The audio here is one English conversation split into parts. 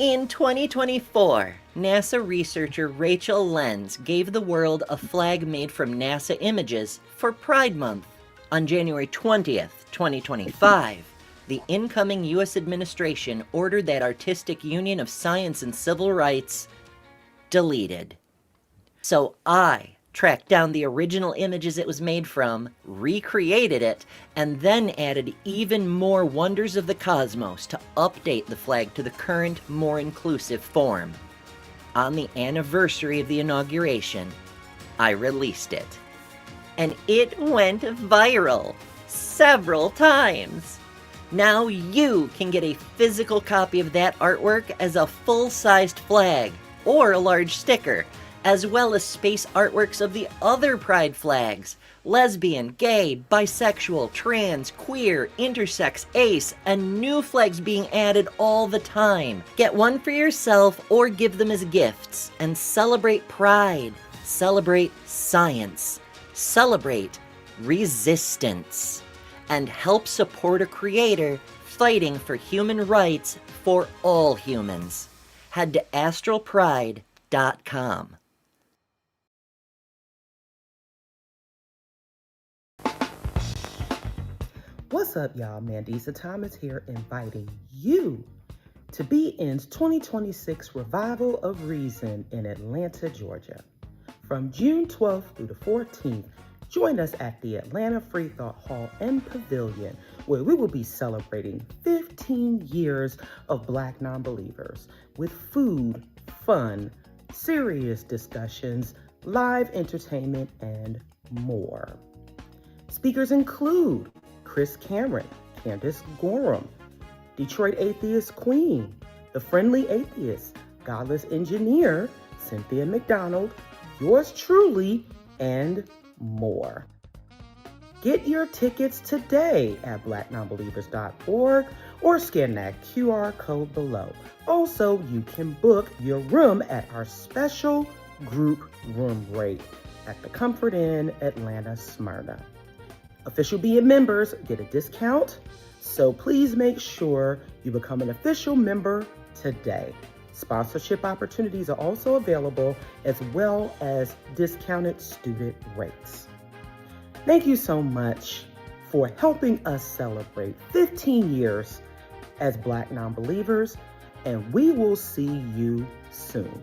In 2024, NASA researcher Rachel Lenz gave the world a flag made from NASA images for Pride Month. On January 20th, 2025, the incoming U.S. administration ordered that Artistic Union of Science and Civil Rights deleted. So I tracked down the original images it was made from, recreated it, and then added even more wonders of the cosmos to update the flag to the current, more inclusive form. On the anniversary of the inauguration, I released it. And it went viral several times. Now you can get a physical copy of that artwork as a full-sized flag or a large sticker, as well as space artworks of the other Pride flags: lesbian, gay, bisexual, trans, queer, intersex, ace, and new flags being added all the time. Get one for yourself or give them as gifts and celebrate Pride, celebrate science, celebrate resistance, and help support a creator fighting for human rights for all humans. Head to astralpride.com. What's up, y'all? Mandisa Thomas here, inviting you to be in 2026 Revival of Reason in Atlanta, Georgia. From June 12th through the 14th, join us at the Atlanta Free Thought Hall and Pavilion, where we will be celebrating 15 years of Black non-believers with food, fun, serious discussions, live entertainment, and more. Speakers include Chris Cameron, Candace Gorham, Detroit Atheist Queen, The Friendly Atheist, Godless Engineer, Cynthia McDonald, yours truly, and more. Get your tickets today at blacknonbelievers.org or scan that QR code below. Also, you can book your room at our special group room rate at the Comfort Inn, Atlanta, Smyrna. Official BN members get a discount, so please make sure you become an official member today. Sponsorship opportunities are also available, as well as discounted student rates. Thank you so much for helping us celebrate 15 years as Black non-believers, and we will see you soon.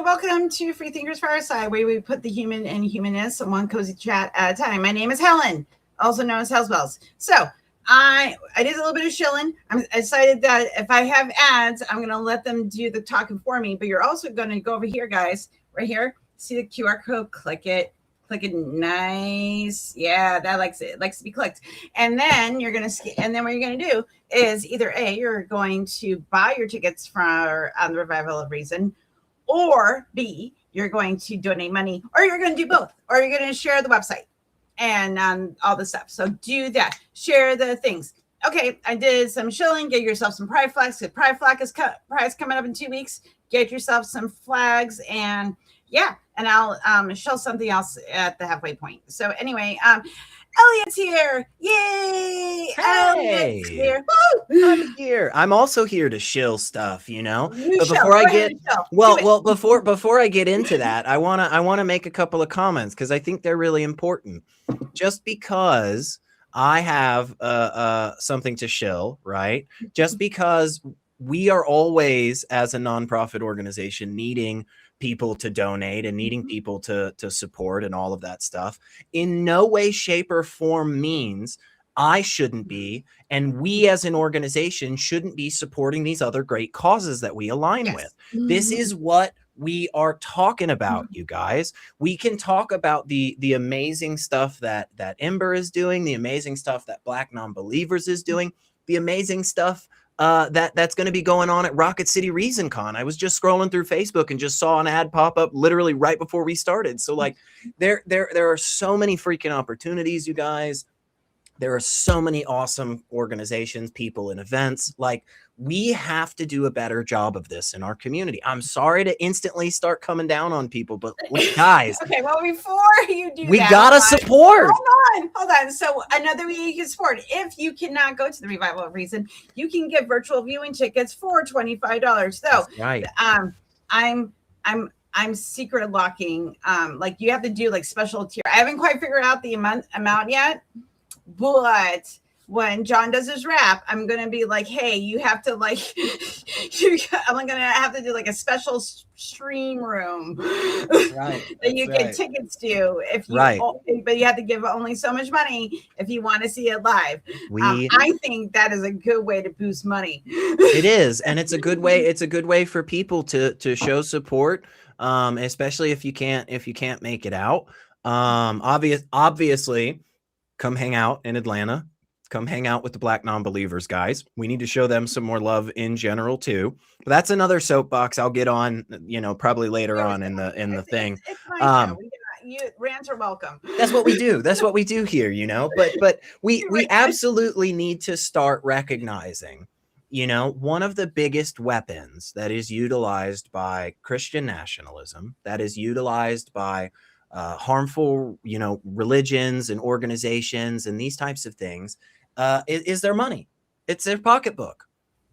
Welcome to Freethinkers Fireside, where we put the human and humanness in one cozy chat at a time. My name is Helen, also known as Hellspells. So I did a little bit of shilling. I'm excited that if I have ads, I'm going to let them do the talking for me. But you're also going to go over here, guys, right here. See the QR code? Click it. Click it. Nice. Yeah, that likes it. It likes to be clicked. And then you're going to, and then what you're going to do is either A, you're going to buy your tickets for the Revival of Reason, or B, you're going to donate money, or you're going to do both, or you're going to share the website and all the stuff. So do that. Share the things. Okay, I did some shilling. Get yourself some pride flags. Pride flag is coming up in 2 weeks. Get yourself some flags, and yeah, and I'll show something else at the halfway point. So anyway, Elliot's here. Yay! Hey. Elliot's here. Woo! I'm here. I'm also here to shill stuff, you know. But before I get into that, I wanna make a couple of comments because I think they're really important. Just because I have something to shill, right? Just because we are always, as a nonprofit organization, needing people to donate and needing people to support and all of that stuff, in no way, shape, or form means I shouldn't be, and we as an organization shouldn't be supporting these other great causes that we align with. This is what we are talking about, you guys. We can talk about the amazing stuff that Ember is doing, the amazing stuff that Black Non-Believers is doing, the amazing stuff that's going to be going on at Rocket City ReasonCon. I was just scrolling through Facebook and just saw an ad pop up literally right before we started. So like there are so many freaking opportunities, you guys. There are so many awesome organizations, people, and events. Like, we have to do a better job of this in our community. I'm sorry to instantly start coming down on people, but guys, Okay, well, before you do we that, gotta support. Hold on. So another way you can support, if you cannot go to the Revival of Reason, you can get virtual viewing tickets for $25. So That's right. I'm secret locking. Like, you have to do like special tier. I haven't quite figured out the amount yet, but when John does his rap, I'm gonna be like, hey, you have to like, I'm gonna have to do like a special stream room Right. that you get tickets to if you, but you have to give only so much money if you want to see it live. I think that is a good way to boost money. It is, and it's a good way. It's a good way for people to show support, especially if you can't make it out. Obviously, come hang out in Atlanta. Come hang out with the Black non-believers, guys. We need to show them some more love in general too. But that's another soapbox I'll get on, probably later on in the thing. It's my show. Rants are welcome. That's what we do. That's what we do here, But we absolutely need to start recognizing, one of the biggest weapons that is utilized by Christian nationalism, that is utilized by harmful, religions and organizations and these types of things, is their money. It's their pocketbook,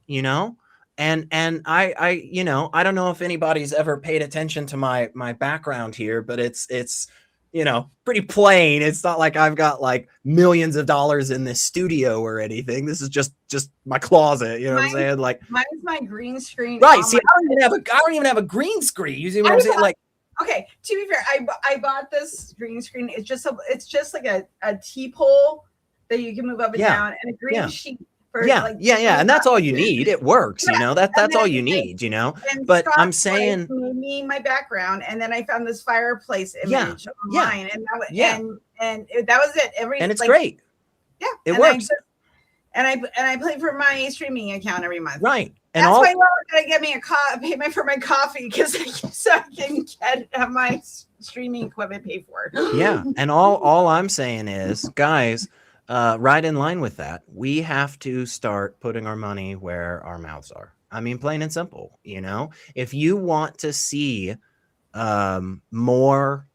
and I don't know if anybody's ever paid attention to my background here, but it's pretty plain. It's not like I've got like millions of dollars in this studio or anything. This is just my closet. You know what I'm saying? Like, mine's my green screen. Right. See, I don't even have a green screen. You see what I'm saying? Like, okay, to be fair, I bought this green screen. It's just like a T-pole that you can move up and down, and a green sheet. And that's all you need. It works, that's all you need, But Scott I'm saying, made me my background, and then I found this fireplace image online, and that was it. And it's great. Yeah, it works. And I pay for my streaming account every month. Right. And that's why I gotta get me pay for my coffee, because so I can have my streaming equipment paid for. Yeah, and all I'm saying is, guys, right in line with that, we have to start putting our money where our mouths are. I mean, plain and simple. If you want to see more,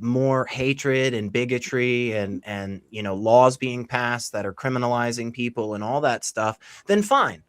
more hatred and bigotry and laws being passed that are criminalizing people and all that stuff, then fine.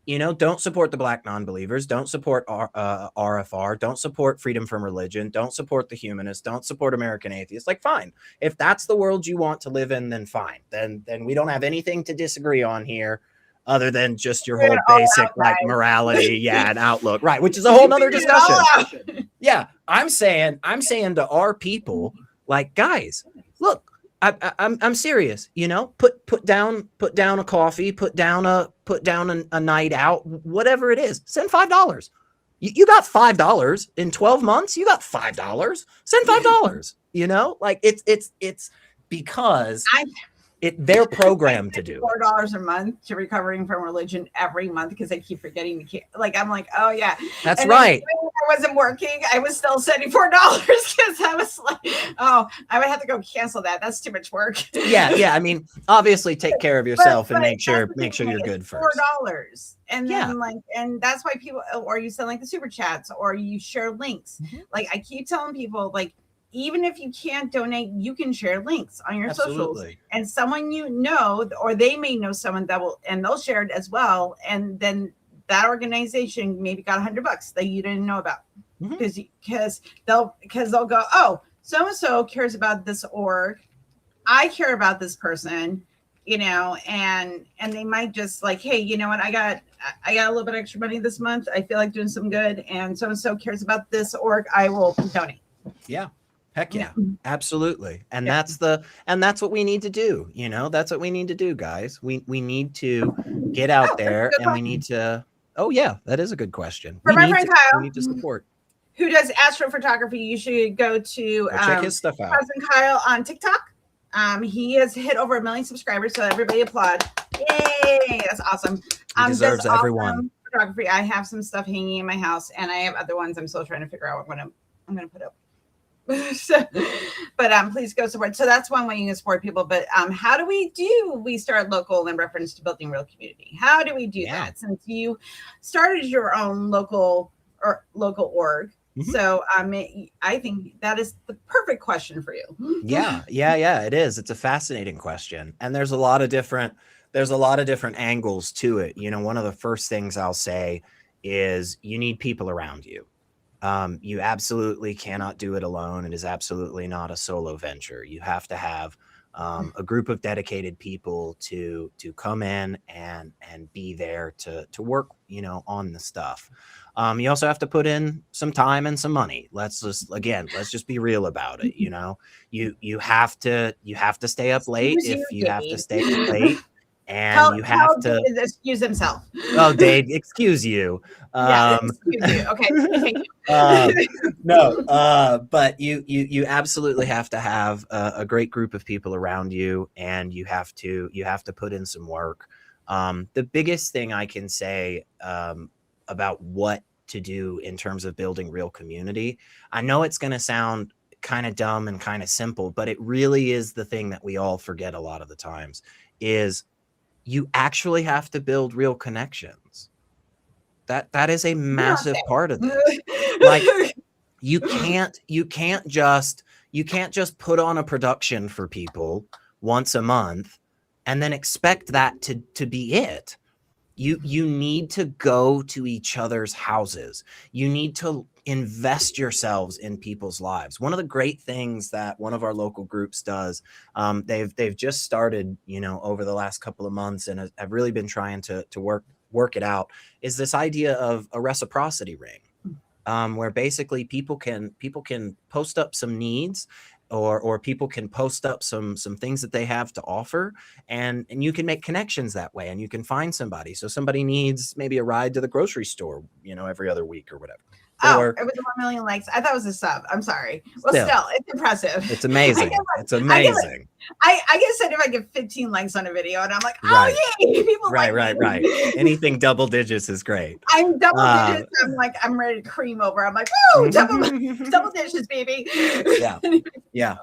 Don't support the Black non-believers. Don't support RFR. Don't support freedom from religion. Don't support the humanists. Don't support American atheists. Like, fine. If that's the world you want to live in, then fine. Then we don't have anything to disagree on here, other than just your whole basic like morality, and outlook, right? Which is a whole nother discussion. Yeah, I'm saying to our people, like, guys, look. I'm serious, put down a coffee, put down a night out, whatever it is. Send $5. You got $5 in 12 months. You got $5. Send $5. Like, it's because they're programmed to do $4 a month to recovering from religion every month, because I keep forgetting to I'm like, oh yeah, that's and right. I wasn't working. I was still sending $4 because I was like, oh, I would have to go cancel that. That's too much work. Yeah. I mean, obviously, take care of yourself and make sure you're good first. $4, and then and that's why people, or you send like the super chats, or you share links. Mm-hmm. Like, I keep telling people, like, even if you can't donate, you can share links on your socials, and someone or they may know someone that will, and they'll share it as well. And then that organization maybe got $100 that you didn't know about, because they'll go, oh, so-and-so cares about this org. I care about this person, and they might just like, hey, you know what? I got a little bit extra money this month. I feel like doing some good, and so-and-so cares about this org. I will donate. Yeah. Heck yeah, absolutely. And that's what we need to do. That's what we need to do, guys. We need to get out there, and we need to, that is a good question. For my friend Kyle, we need to support. Who does astrophotography, you should go to check his stuff out. Cousin Kyle on TikTok. He has hit over 1 million subscribers, so everybody applaud. Yay, that's awesome. He deserves everyone. Awesome photography. I have some stuff hanging in my house, and I have other ones I'm still trying to figure out what I'm gonna put up. So, but please go support. So that's one way you can support people. But how do we start local in reference to building real community? How do we do that? Since you started your own local org. Mhm. So I think that is the perfect question for you. Yeah, it is. It's a fascinating question. And there's a lot of different angles to it. You know, one of the first things I'll say is you need people around you. You absolutely cannot do it alone. It is absolutely not a solo venture. You have to have a group of dedicated people to come in and be there to work, you know, on the stuff. You also have to put in some time and some money. Let's just be real about it. You know, you have to stay up late if you have to stay up late. And you have to excuse himself. Oh, Dave, excuse you. Excuse you. Okay, thank you. No, but you absolutely have to have a great group of people around you, and you have to put in some work. The biggest thing I can say about what to do in terms of building real community, I know it's going to sound kind of dumb and kind of simple, but it really is the thing that we all forget a lot of the times, is you actually have to build real connections. That is a massive part of this. Like, you can't just put on a production for people once a month and then expect that to be it. You need to go to each other's houses. You need to invest yourselves in people's lives. One of the great things that one of our local groups does, they've just started, you know, over the last couple of months, and have really been trying to work it out, is this idea of a reciprocity ring, where basically people can post up some needs, or people can post up some things that they have to offer, and you can make connections that way, and you can find somebody. So somebody needs maybe a ride to the grocery store, you know, every other week or whatever. It was 1 million likes. I thought it was a sub. I'm sorry. Well, still it's impressive. It's amazing. It's amazing. I get said if I get 15 likes on a video, and I'm like, oh yay, people right. Anything double digits is great. I'm double digits. I'm like, I'm ready to cream over. I'm like, woo, double digits, baby. Yeah.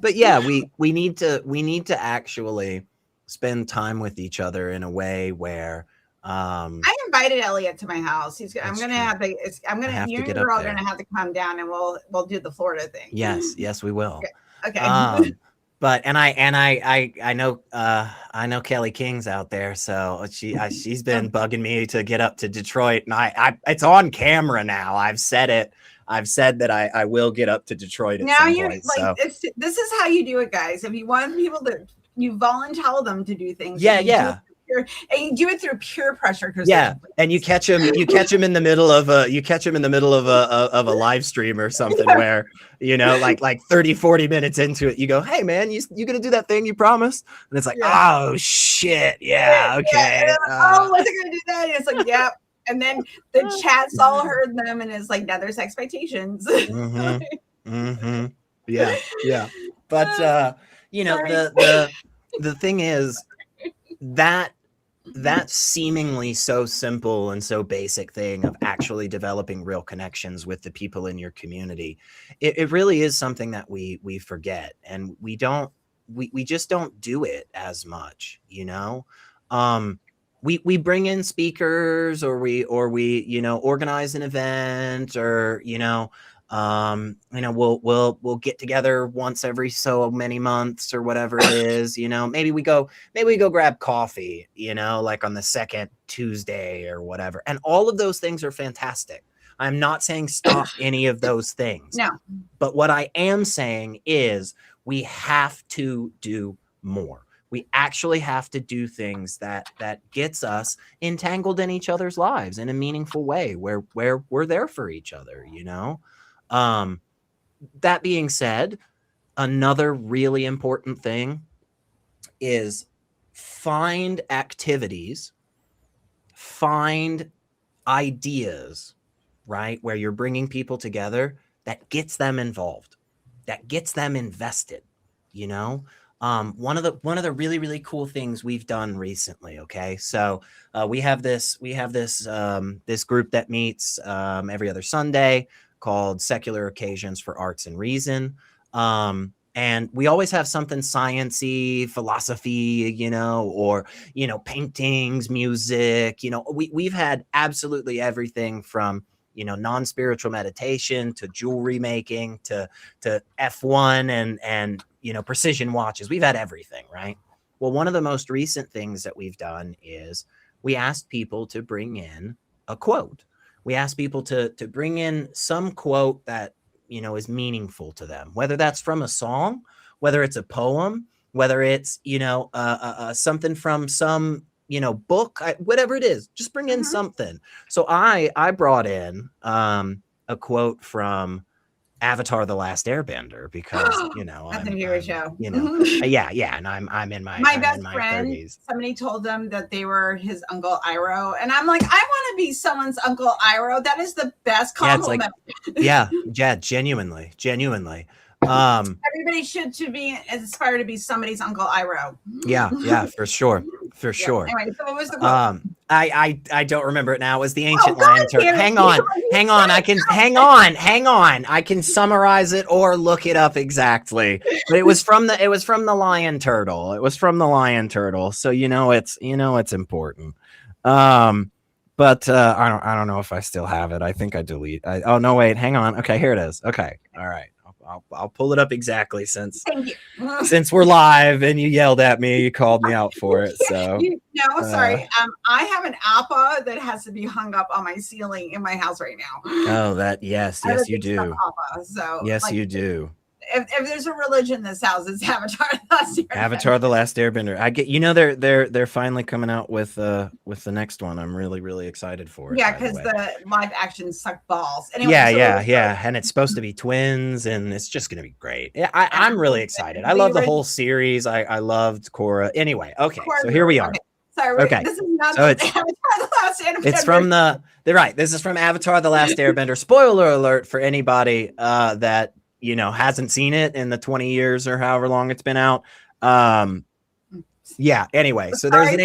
But yeah, we need to actually spend time with each other in a way where I invited Elliot to my house. I'm gonna have to come down, and we'll do the Florida thing. Yes, we will. Okay. But I know Kelly King's out there, so she's been bugging me to get up to Detroit, and I it's on camera now. I've said that I will get up to Detroit at some point. So this is how you do it, guys. If you want people to, you volunteer them to do things. Yeah. And you do it through peer pressure. And you catch them in the middle of a live stream or something where, you know, like 30-40 minutes into it, you go, hey man, you gonna do that thing you promised? And it's like, oh shit, okay. Oh, was it gonna do that? And it's like, yep. And then the chat's all heard them, and it's like, now there's expectations. Yeah. But you know, the thing is that seemingly so simple and so basic thing of actually developing real connections with the people in your community, it really is something that we forget, and we just don't do it as much, you know. We bring in speakers, or we you know, organize an event, or you know, we'll get together once every so many months or whatever it is, you know. Maybe we go grab coffee, you know, like on the second Tuesday or whatever. And all of those things are fantastic. I'm not saying stop any of those things. No. But what I am saying is we have to do more. We actually have to do things that gets us entangled in each other's lives in a meaningful way, where we're there for each other, you know. That being said, another really important thing is find activities, find ideas, right, where you're bringing people together that gets them involved, that gets them invested, you know. One of the really, really cool things we've done recently. Okay. So, we have this group that meets, every other Sunday. called Secular Occasions for Arts and Reason. And we always have something science-y, philosophy, or, paintings, music, we've had absolutely everything from, non-spiritual meditation to jewelry making to F1 and, precision watches. We've had everything, right? Well, one of the most recent things that we've done is we asked people to bring in a quote. We asked people to bring in some quote that, is meaningful to them, whether that's from a song, whether it's a poem, whether it's, something from some, book, whatever it is, just bring in something. So I brought in a quote from Avatar: The Last Airbender because That's a favorite show. yeah, and I'm in my best friend. 30s. Somebody told them that they were his Uncle Iroh, and I'm like, I want to be someone's Uncle Iroh. That is the best compliment. Yeah, genuinely. Everybody should be inspired to be somebody's Uncle Iroh. Yeah, for sure. Anyway, so what was the quote? I don't remember it now. It was the ancient lion turtle. Hang on. I can summarize it or look it up exactly. But it was from the lion turtle. So it's important. But I don't know if I still have it. I think I delete. Oh no, wait, hang on. Okay, here it is. Okay, all right. I'll pull it up exactly since we're live and you yelled at me, you called me out for it. So sorry. I have an appa that has to be hung up on my ceiling in my house right now. Oh, yes, you do. Appa, so yes, you do. If there's a religion in this house, it's Avatar: The Last Airbender. Avatar: The Last Airbender. I get. They're finally coming out with the next one. I'm really, really excited for it. Yeah, because the live action suck balls. Anyway, yeah, and it's supposed to be twins, and it's just gonna be great. Yeah, I'm really excited. I love the whole series. I loved Korra. Anyway, okay, so here we are. Okay. Sorry, okay. This is not so it's Avatar: The Last Airbender. It's from they're right. This is from Avatar: The Last Airbender. Spoiler alert for anybody that hasn't seen it in the 20 years or however long it's been out. Yeah, anyway, so there's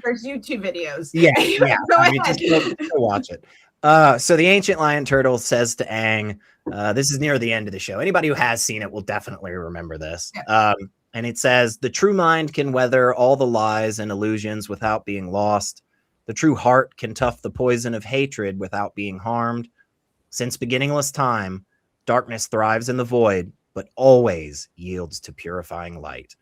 there's YouTube videos. Yeah. Go ahead. Just go watch it. So the ancient lion turtle says to Aang, this is near the end of the show. Anybody who has seen it will definitely remember this. Yeah. And it says, the true mind can weather all the lies and illusions without being lost. The true heart can tough the poison of hatred without being harmed. Since beginningless time, darkness thrives in the void, but always yields to purifying light.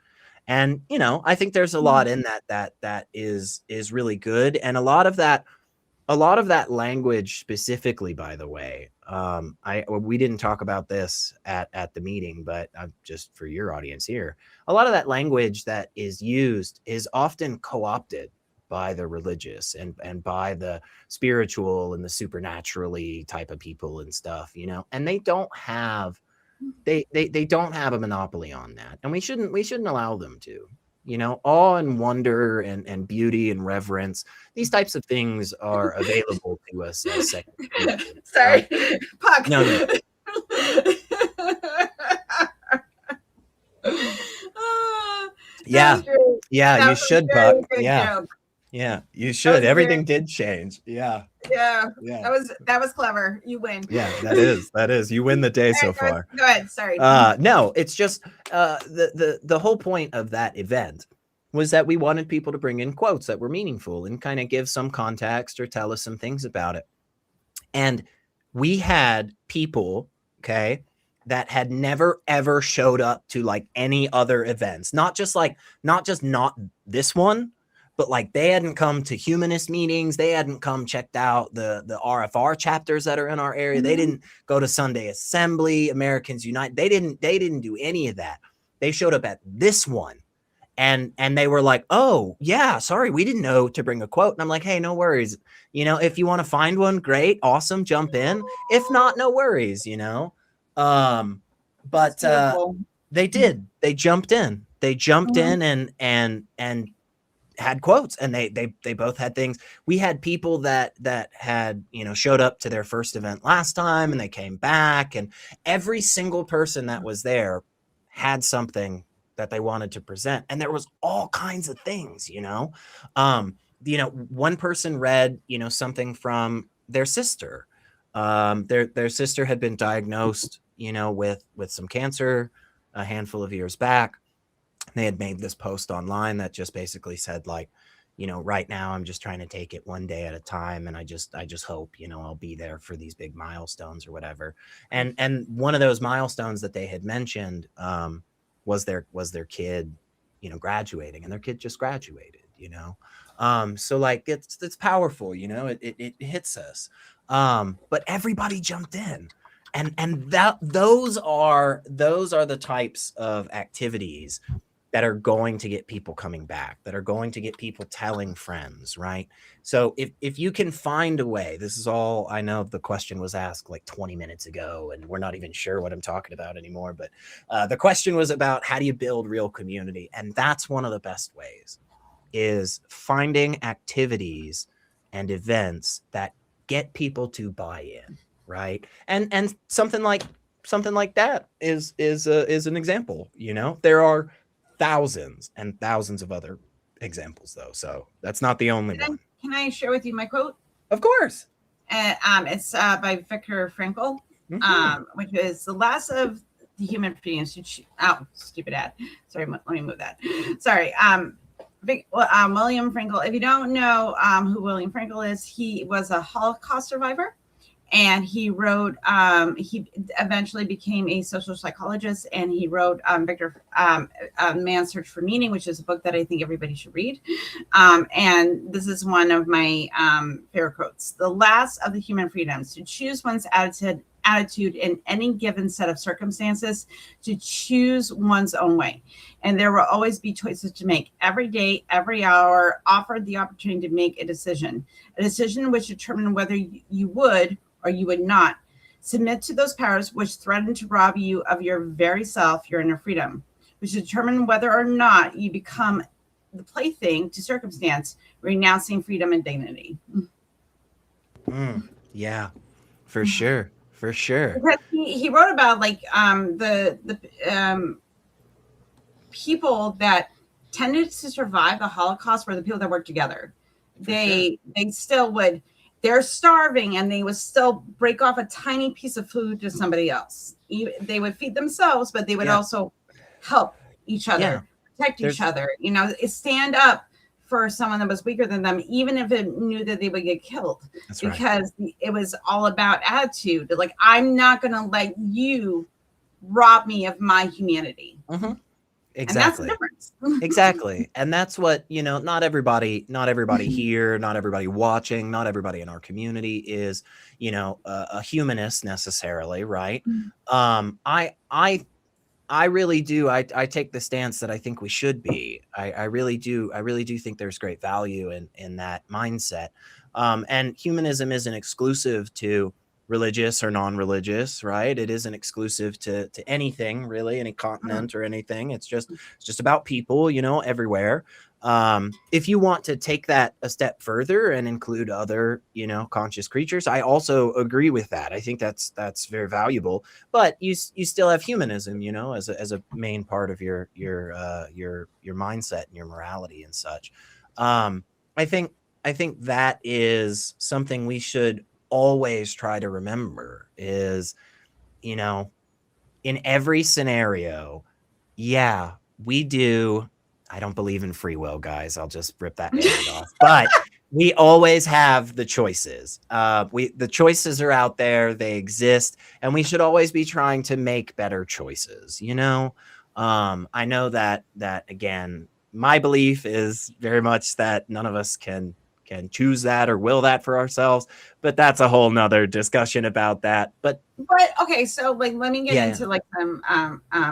And, I think there's a lot in that is really good. And a lot of that language specifically, by the way, we didn't talk about this at the meeting, but just for your audience here, a lot of that language that is used is often co-opted by the religious and by the spiritual and the supernaturally type of people and stuff, and they don't have a monopoly on that. And we shouldn't allow them to, awe and wonder and beauty and reverence. These types of things are available to us as second. Sorry, Puck. No. Yeah, you should, Puck. Yeah. Joke. Yeah, you should. Everything did change. Yeah. That was clever. You win. Yeah, that is. You win the day so far. Go ahead. Sorry. No, it's just the whole point of that event was that we wanted people to bring in quotes that were meaningful and kind of give some context or tell us some things about it. And we had people, okay, that had never ever showed up to like any other events, not just this one. But like they hadn't come to humanist meetings. They hadn't come checked out the RFR chapters that are in our area. They didn't go to Sunday Assembly, Americans Unite. They didn't do any of that. They showed up at this one and they were like, oh yeah, sorry, we didn't know to bring a quote. And I'm like, hey, no worries. If you want to find one, great, awesome, jump in. If not, no worries, but they did. They jumped in. And had quotes, and they both had things. We had people that had showed up to their first event last time and they came back, and every single person that was there had something that they wanted to present, and there was all kinds of things. One person read something from their sister. Their sister had been diagnosed, with some cancer a handful of years back. They had made this post online that just basically said, like, right now I'm just trying to take it one day at a time, and I just hope, I'll be there for these big milestones or whatever. And one of those milestones that they had mentioned was their kid, graduating, and their kid just graduated. So like it's powerful, it hits us. But everybody jumped in, and those are the types of activities that are going to get people coming back, that are going to get people telling friends, right? So if you can find a way, this is all, I know the question was asked like 20 minutes ago, and we're not even sure what I'm talking about anymore, but the question was about how do you build real community? And that's one of the best ways, is finding activities and events that get people to buy in, right? And something like that is an example. There are thousands and thousands of other examples, though, so that's not the only one. Can I share with you my quote? Of course. It's by Viktor Frankl, which is the last of the human freedoms. Oh, stupid ad. Sorry, let me move that. Sorry. William Frankl. If you don't know who William Frankl is, he was a Holocaust survivor, and he wrote. He eventually became a social psychologist, and he wrote Man's Search for Meaning, which is a book that I think everybody should read. And this is one of my favorite quotes: "The last of the human freedoms, to choose one's attitude in any given set of circumstances, to choose one's own way. And there will always be choices to make. Every day, every hour, offered the opportunity to make a decision which determine whether you would or you would not submit to those powers which threaten to rob you of your very self, your inner freedom, which determine whether or not you become the plaything to circumstance, renouncing freedom and dignity." Yeah, for sure. For sure. Because he wrote about like the people that tended to survive the Holocaust were the people that worked together. They still would, they're starving, and they would still break off a tiny piece of food to somebody else. They would feed themselves, but they would also help each other, protect each other, stand up for someone that was weaker than them, even if it knew that they would get killed. That's because it was all about attitude. Like, I'm not going to let you rob me of my humanity. Exactly. And that's the difference. Exactly. And that's what, not everybody here, not everybody watching, not everybody in our community is, a humanist necessarily. Right. I really do. I take the stance that I think we should be. I really do. I really do think there's great value in that mindset. And humanism isn't exclusive to religious or non-religious, right? It isn't exclusive to anything, really, any continent or anything. It's just about people, everywhere. If you want to take that a step further and include other, conscious creatures, I also agree with that. I think that's very valuable. But you still have humanism, as a main part of your mindset and your morality and such. I think that is something we should always try to remember is, in every scenario, we do. I don't believe in free will, guys. I'll just rip that band off. But we always have the choices. The choices are out there. They exist. And we should always be trying to make better choices. I know that again, my belief is very much that none of us can choose that or will that for ourselves. But that's a whole nother discussion about that. But okay, so like let me get into like some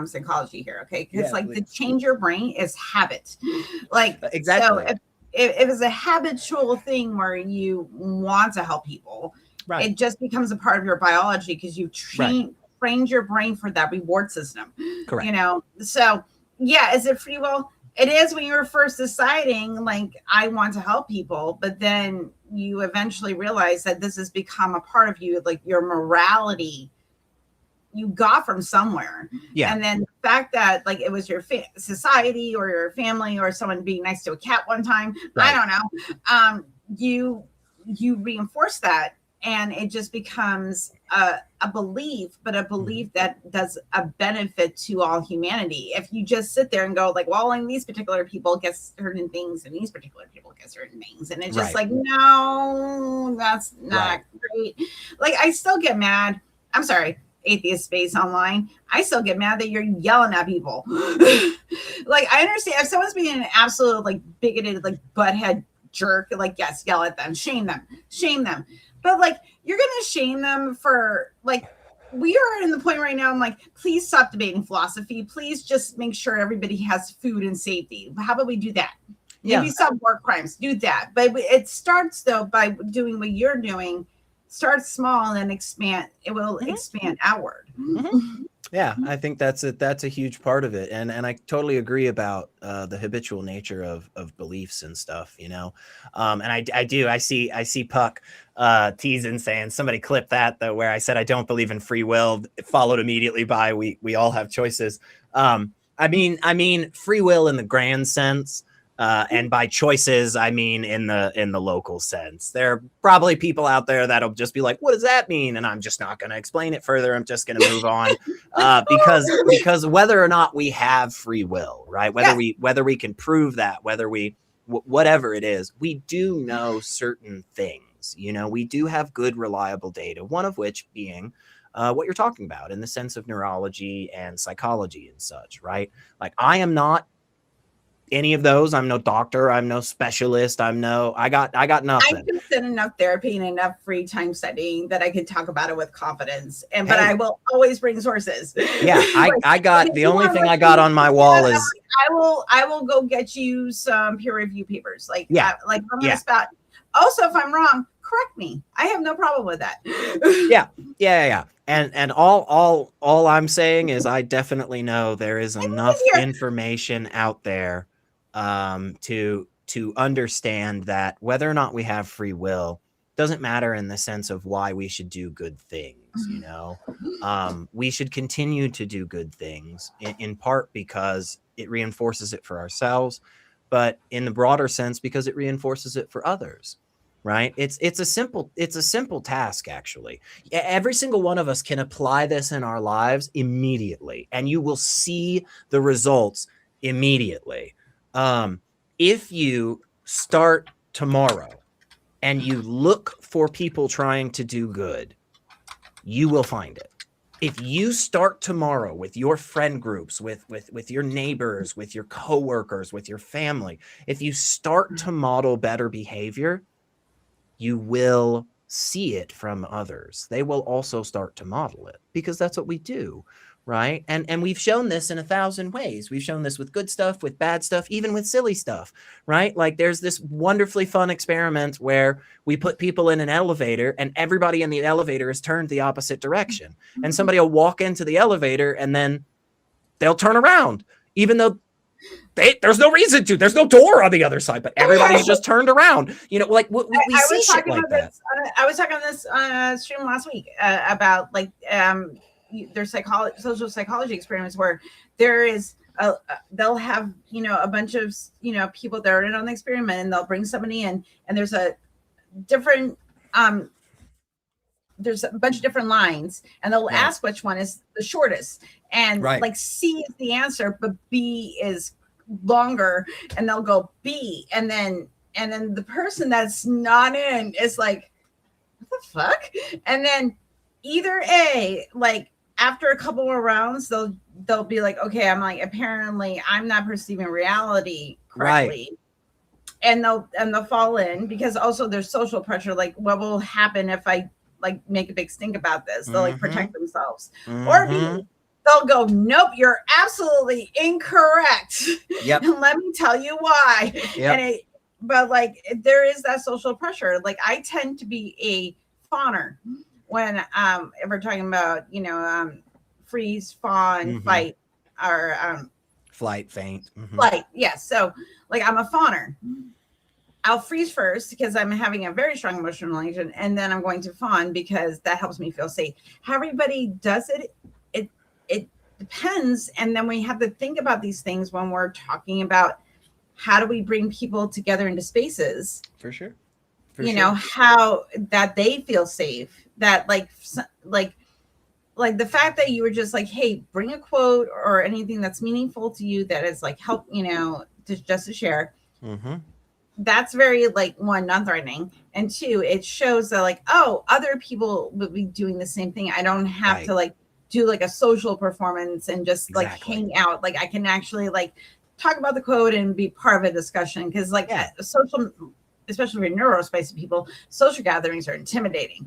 psychology here, okay? Because to change your brain is habit. Like exactly. So if it's a habitual thing where you want to help people, it just becomes a part of your biology because you trained your brain for that reward system. Correct. So is it free will? It is when you're first deciding, like, I want to help people, but then you eventually realize that this has become a part of you, like your morality you got from somewhere. Yeah. And then the fact that like it was your society or your family or someone being nice to a cat one time, I don't know. You reinforce that and it just becomes a belief, but a belief that does a benefit to all humanity. If you just sit there and go like, well, and these particular people get certain things and these particular people get certain things, and it's just like, no, that's not great. Like, I still get mad. I'm sorry, atheist space online. I still get mad that you're yelling at people. Like, I understand if someone's being an absolute like bigoted, like butthead jerk, like, yes, yell at them, shame them. But like, you're gonna shame them for like, we are in the point right now. I'm like, please stop debating philosophy. Please just make sure everybody has food and safety. How about we do that? Maybe stop war crimes. Do that. But it starts though by doing what you're doing. Start small and then expand. It will expand outward. Yeah, I think that's a huge part of it, and I totally agree about the habitual nature of beliefs and stuff, you know. And I see Puck teasing saying somebody clip that though, where I said I don't believe in free will, followed immediately by we all have choices. I mean free will in the grand sense. And by choices, I mean in the local sense. There are probably people out there that'll just be like, "What does that mean?" And I'm just not going to explain it further. I'm just going to move on, because whether or not we have free will, right? Whether we can prove that, whether we whatever it is, we do know certain things. You know, we do have good, reliable data. One of which being what you're talking about in the sense of neurology and psychology and such, right? Like, I am not any of those. I'm no doctor. I'm no specialist. I got nothing. I've just done enough therapy and enough free time studying that I can talk about it with confidence. But I will always bring sources. Yeah, I got the only thing I got on my wall is I will go get you some peer review papers. Like, I'm gonna spout. Also, if I'm wrong, correct me. I have no problem with that. Yeah. And all I'm saying is I definitely know there is enough information out there to understand that whether or not we have free will doesn't matter in the sense of why we should do good things. You know, we should continue to do good things in part because it reinforces it for ourselves, but in the broader sense because it reinforces it for others. Right? It's a simple task, actually. Every single one of us can apply this in our lives immediately, and you will see the results immediately. If you start tomorrow and you look for people trying to do good, you will find it. If you start tomorrow with your friend groups, with your neighbors, with your coworkers, with your family, if you start to model better behavior, you will see it from others. They will also start to model it because that's what we do, right? And we've shown this in 1,000 ways. We've shown this with good stuff, with bad stuff, even with silly stuff, right? Like, there's this wonderfully fun experiment where we put people in an elevator and everybody in the elevator is turned the opposite direction. And somebody will walk into the elevator and then they'll turn around, even though there's no reason to. There's no door on the other side, but everybody's just turned around. You know, like we see shit like that. I was talking on this stream last week about like there's social psychology experiments where there is they'll have a bunch of people that are in on the experiment, and they'll bring somebody in, and there's a different there's a bunch of different lines, and they'll ask which one is the shortest, and like C is the answer, but B is longer, and they'll go B, and then the person that's not in is like, what the fuck? And then either A, like after a couple more rounds, they'll be like, okay, I'm like, apparently I'm not perceiving reality correctly. And they'll fall in, because also there's social pressure, like what will happen if I like make a big stink about this? They'll like protect themselves. Or B, they'll go, nope, you're absolutely incorrect. Yep. And let me tell you why. Yep. But like there is that social pressure. Like I tend to be a fawner when if we're talking about freeze, fawn, fight, or flight, faint. Flight. Yes. So like I'm a fawner. I'll freeze first because I'm having a very strong emotional reaction, and then I'm going to fawn because that helps me feel safe. How everybody does it, it depends. And then we have to think about these things when we're talking about how do we bring people together into spaces. For sure. you know, how that they feel safe, that like the fact that you were just like, hey, bring a quote or anything that's meaningful to you that is like help, you know, just to share. That's very like, one, non-threatening, and two, it shows that like, oh, other people would be doing the same thing. I don't have to like do like a social performance and just like hang out. Like I can actually like talk about the quote and be part of a discussion, because like social, especially for neurospicy people, social gatherings are intimidating.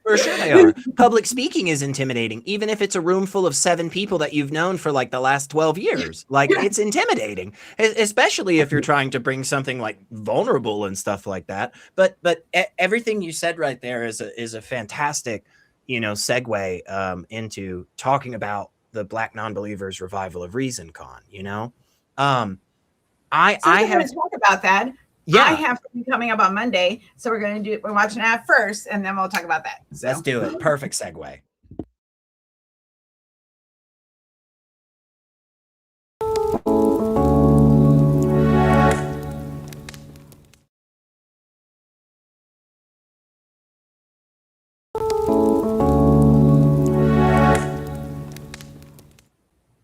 For sure they are. Public speaking is intimidating, even if it's a room full of 7 people that you've known for like the last 12 years. Like it's intimidating, especially if you're trying to bring something like vulnerable and stuff like that. But everything you said right there is a fantastic, you know, segue into talking about the Black Non-Believers Revival of Reason Con. You know, I have talk about that. Yeah, I have to be coming up on Monday, so we're watching that first, and then we'll talk about that. So. Let's do it. Perfect segue.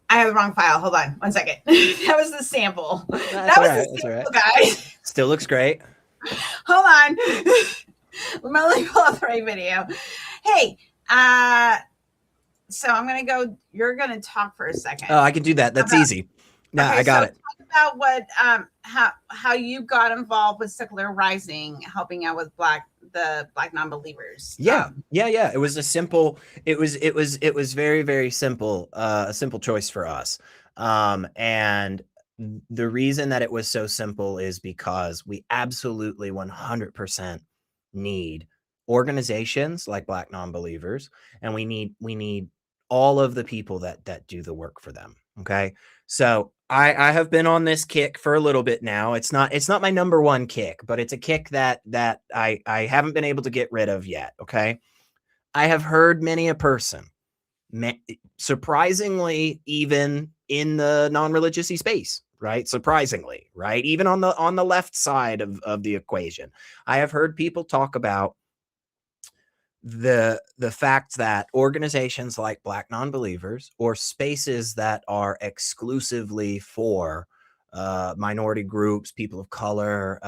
I have the wrong file. Hold on 1 second. That was the sample. That was the sample, guys. Still looks great. Hold on. Let me pull up the right video. Hey, so I'm gonna go. You're gonna talk for a second. Oh, I can do that. That's easy. No, I got it. Talk about what how you got involved with Secular Rising, helping out with the Black non-believers. Yeah. It was a simple. It was very, very simple. A simple choice for us. And the reason that it was so simple is because we absolutely 100% need organizations like Black non-believers, and we need all of the people that do the work for them. Okay. So I have been on this kick for a little bit now. It's not my number one kick, but it's a kick that I haven't been able to get rid of yet. Okay. I have heard many a person, surprisingly, even in the non-religious space, right? Surprisingly, right? Even on the left side of the equation, I have heard people talk about the fact that organizations like Black non-believers, or spaces that are exclusively for minority groups, people of color,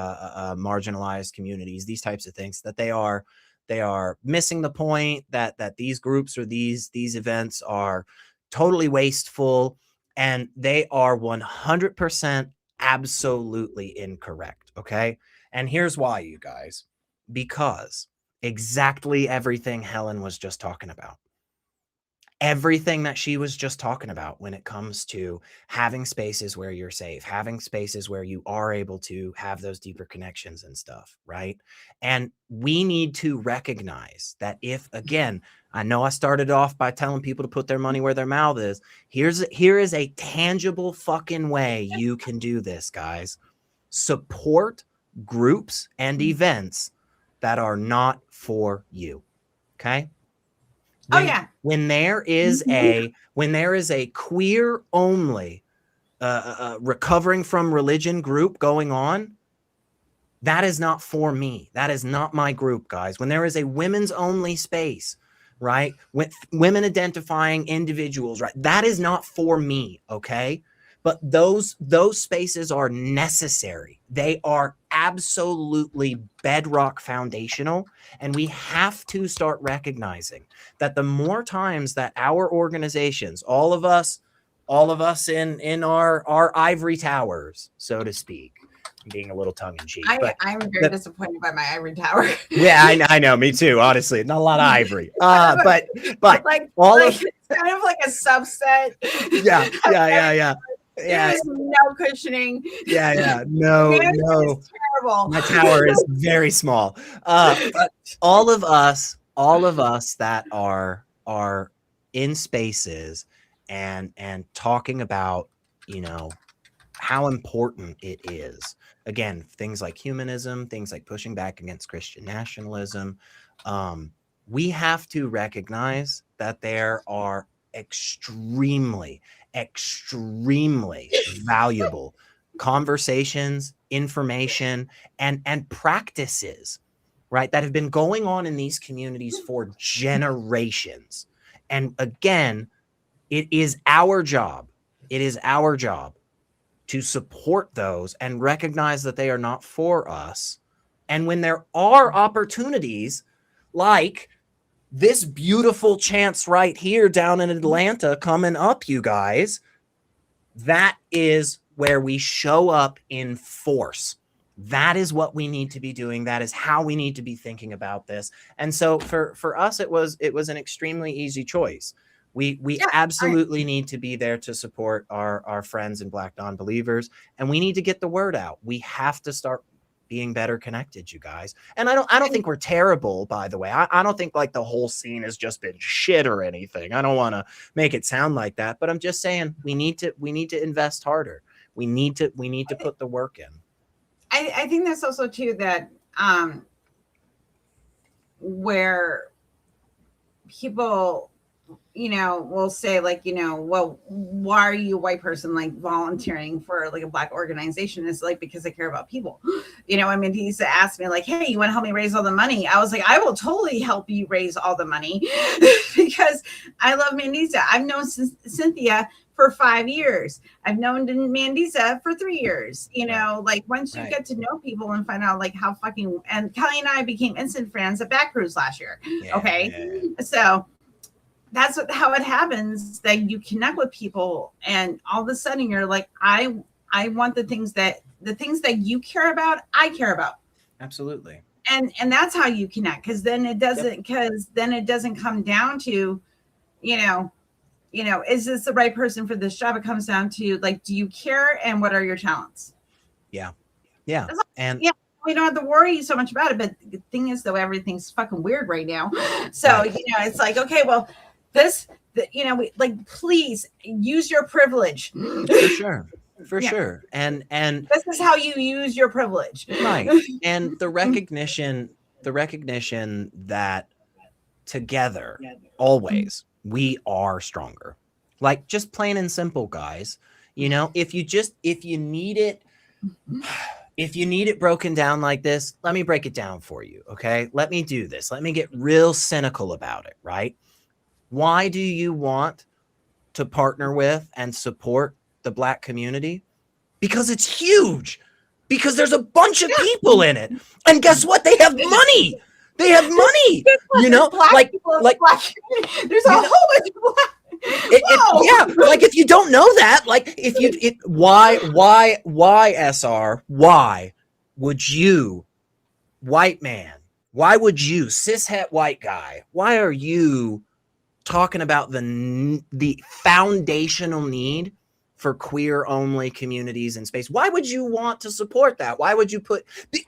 marginalized communities, these types of things, that they are missing the point, that these groups or these events are totally wasteful, and they are 100% absolutely incorrect. Okay. And here's why, you guys, because exactly everything Helen was just talking about. Everything that she was just talking about when it comes to having spaces where you're safe, having spaces where you are able to have those deeper connections and stuff, right? And we need to recognize that if, again, I know I started off by telling people to put their money where their mouth is. Here is a tangible fucking way you can do this, guys. Support groups and events that are not for you. Okay. When there is a queer only recovering from religion group going on, that is not for me. That is not my group, guys. When there is a women's only space, right? With women identifying individuals, right? That is not for me. Okay. But those spaces are necessary. They are absolutely bedrock foundational. And we have to start recognizing that the more times that our organizations, all of us in our ivory towers, so to speak, I'm being a little tongue in cheek. I'm very disappointed by my ivory tower. Yeah, I know. Me too. Honestly, not a lot of ivory. But like it's kind of like a subset. Yeah. There's no cushioning. No. Terrible. My tower is very small. But all of us that are in spaces and talking about, you know, how important it is. Again, things like humanism, things like pushing back against Christian nationalism. We have to recognize that there are extremely valuable conversations, information, and practices right, that have been going on in these communities for generations. And again, it is our job. It is our job to support those and recognize that they are not for us. And when there are opportunities like this beautiful chance right here down in Atlanta coming up, you guys, that is where we show up in force. That is what we need to be doing. That is how we need to be thinking about this. And so for us, it was an extremely easy choice. We absolutely need to be there to support our friends and Black non-believers, and we need to get the word out. We have to start being better connected, you guys. And I don't think we're terrible, by the way. I don't think like the whole scene has just been shit or anything. I don't want to make it sound like that, but I'm just saying we need to invest harder. We need to put the work in. I think that's also too that where people, will say like, well, why are you a white person like volunteering for like a Black organization? It's like, because I care about people. He used to ask me like, hey, you want to help me raise all the money? I was like, I will totally help you raise all the money because I love Mandisa. I've known Cynthia for 5 years. I've known Mandisa for 3 years. Like once you get to know people and find out like how fucking, and Kelly and I became instant friends at Back Cruise last year. So that's how it happens, that you connect with people and all of a sudden you're like, I want the things that you care about, I care about. Absolutely. And that's how you connect. Cause then it doesn't come down to, is this the right person for this job? It comes down to like, do you care? And what are your talents? Yeah. And we don't have to worry so much about it. But the thing is though, everything's fucking weird right now. So, it's like, okay, well, please use your privilege. For sure. And this is how you use your privilege. Right. And the recognition that together, always, we are stronger. Like just plain and simple, guys. If you need it broken down like this, let me break it down for you. Okay. Let me do this. Let me get real cynical about it. Right. Why do you want to partner with and support the Black community? Because it's huge. Because there's a bunch of people in it. And guess what? They have money. There's a whole bunch of Black. Like if you don't know that, like why SR, why would you, white man, why would you, cishet white guy, why are you talking about the foundational need for queer only communities in space? Why would you want to support that? Why would you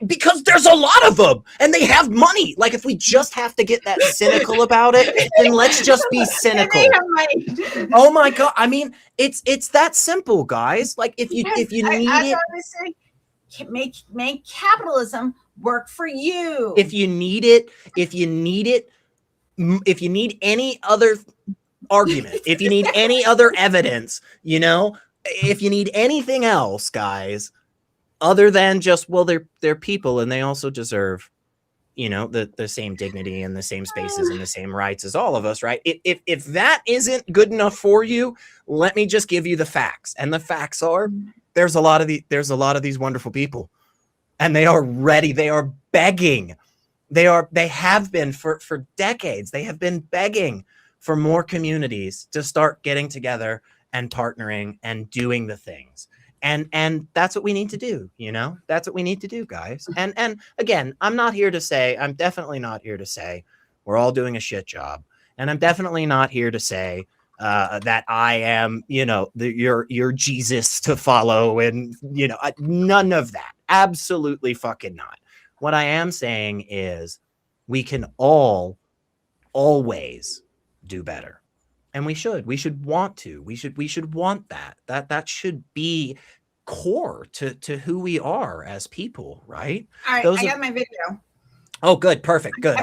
because there's a lot of them and they have money. Like if we just have to get that cynical about it, then let's just be cynical. Oh my God. I mean, it's that simple, guys. Like if you need it, make capitalism work for you. If you need it, if you need any other argument, if you need any other evidence, if you need anything else, guys, other than just, well, they're people and they also deserve, the same dignity and the same spaces and the same rights as all of us, right? If that isn't good enough for you, let me just give you the facts. And the facts are there's a lot of these wonderful people, and they are ready. They are begging. They have been for decades. They have been begging for more communities to start getting together and partnering and doing the things. And that's what we need to do. That's what we need to do, guys. And again, I'm definitely not here to say we're all doing a shit job. And I'm definitely not here to say that I am, your Jesus to follow and, none of that. Absolutely fucking not. What I am saying is we can all always do better. And we should want to, we should want that should be core to who we are as people. Right. All right. I got my video. Oh, good. Perfect. Good.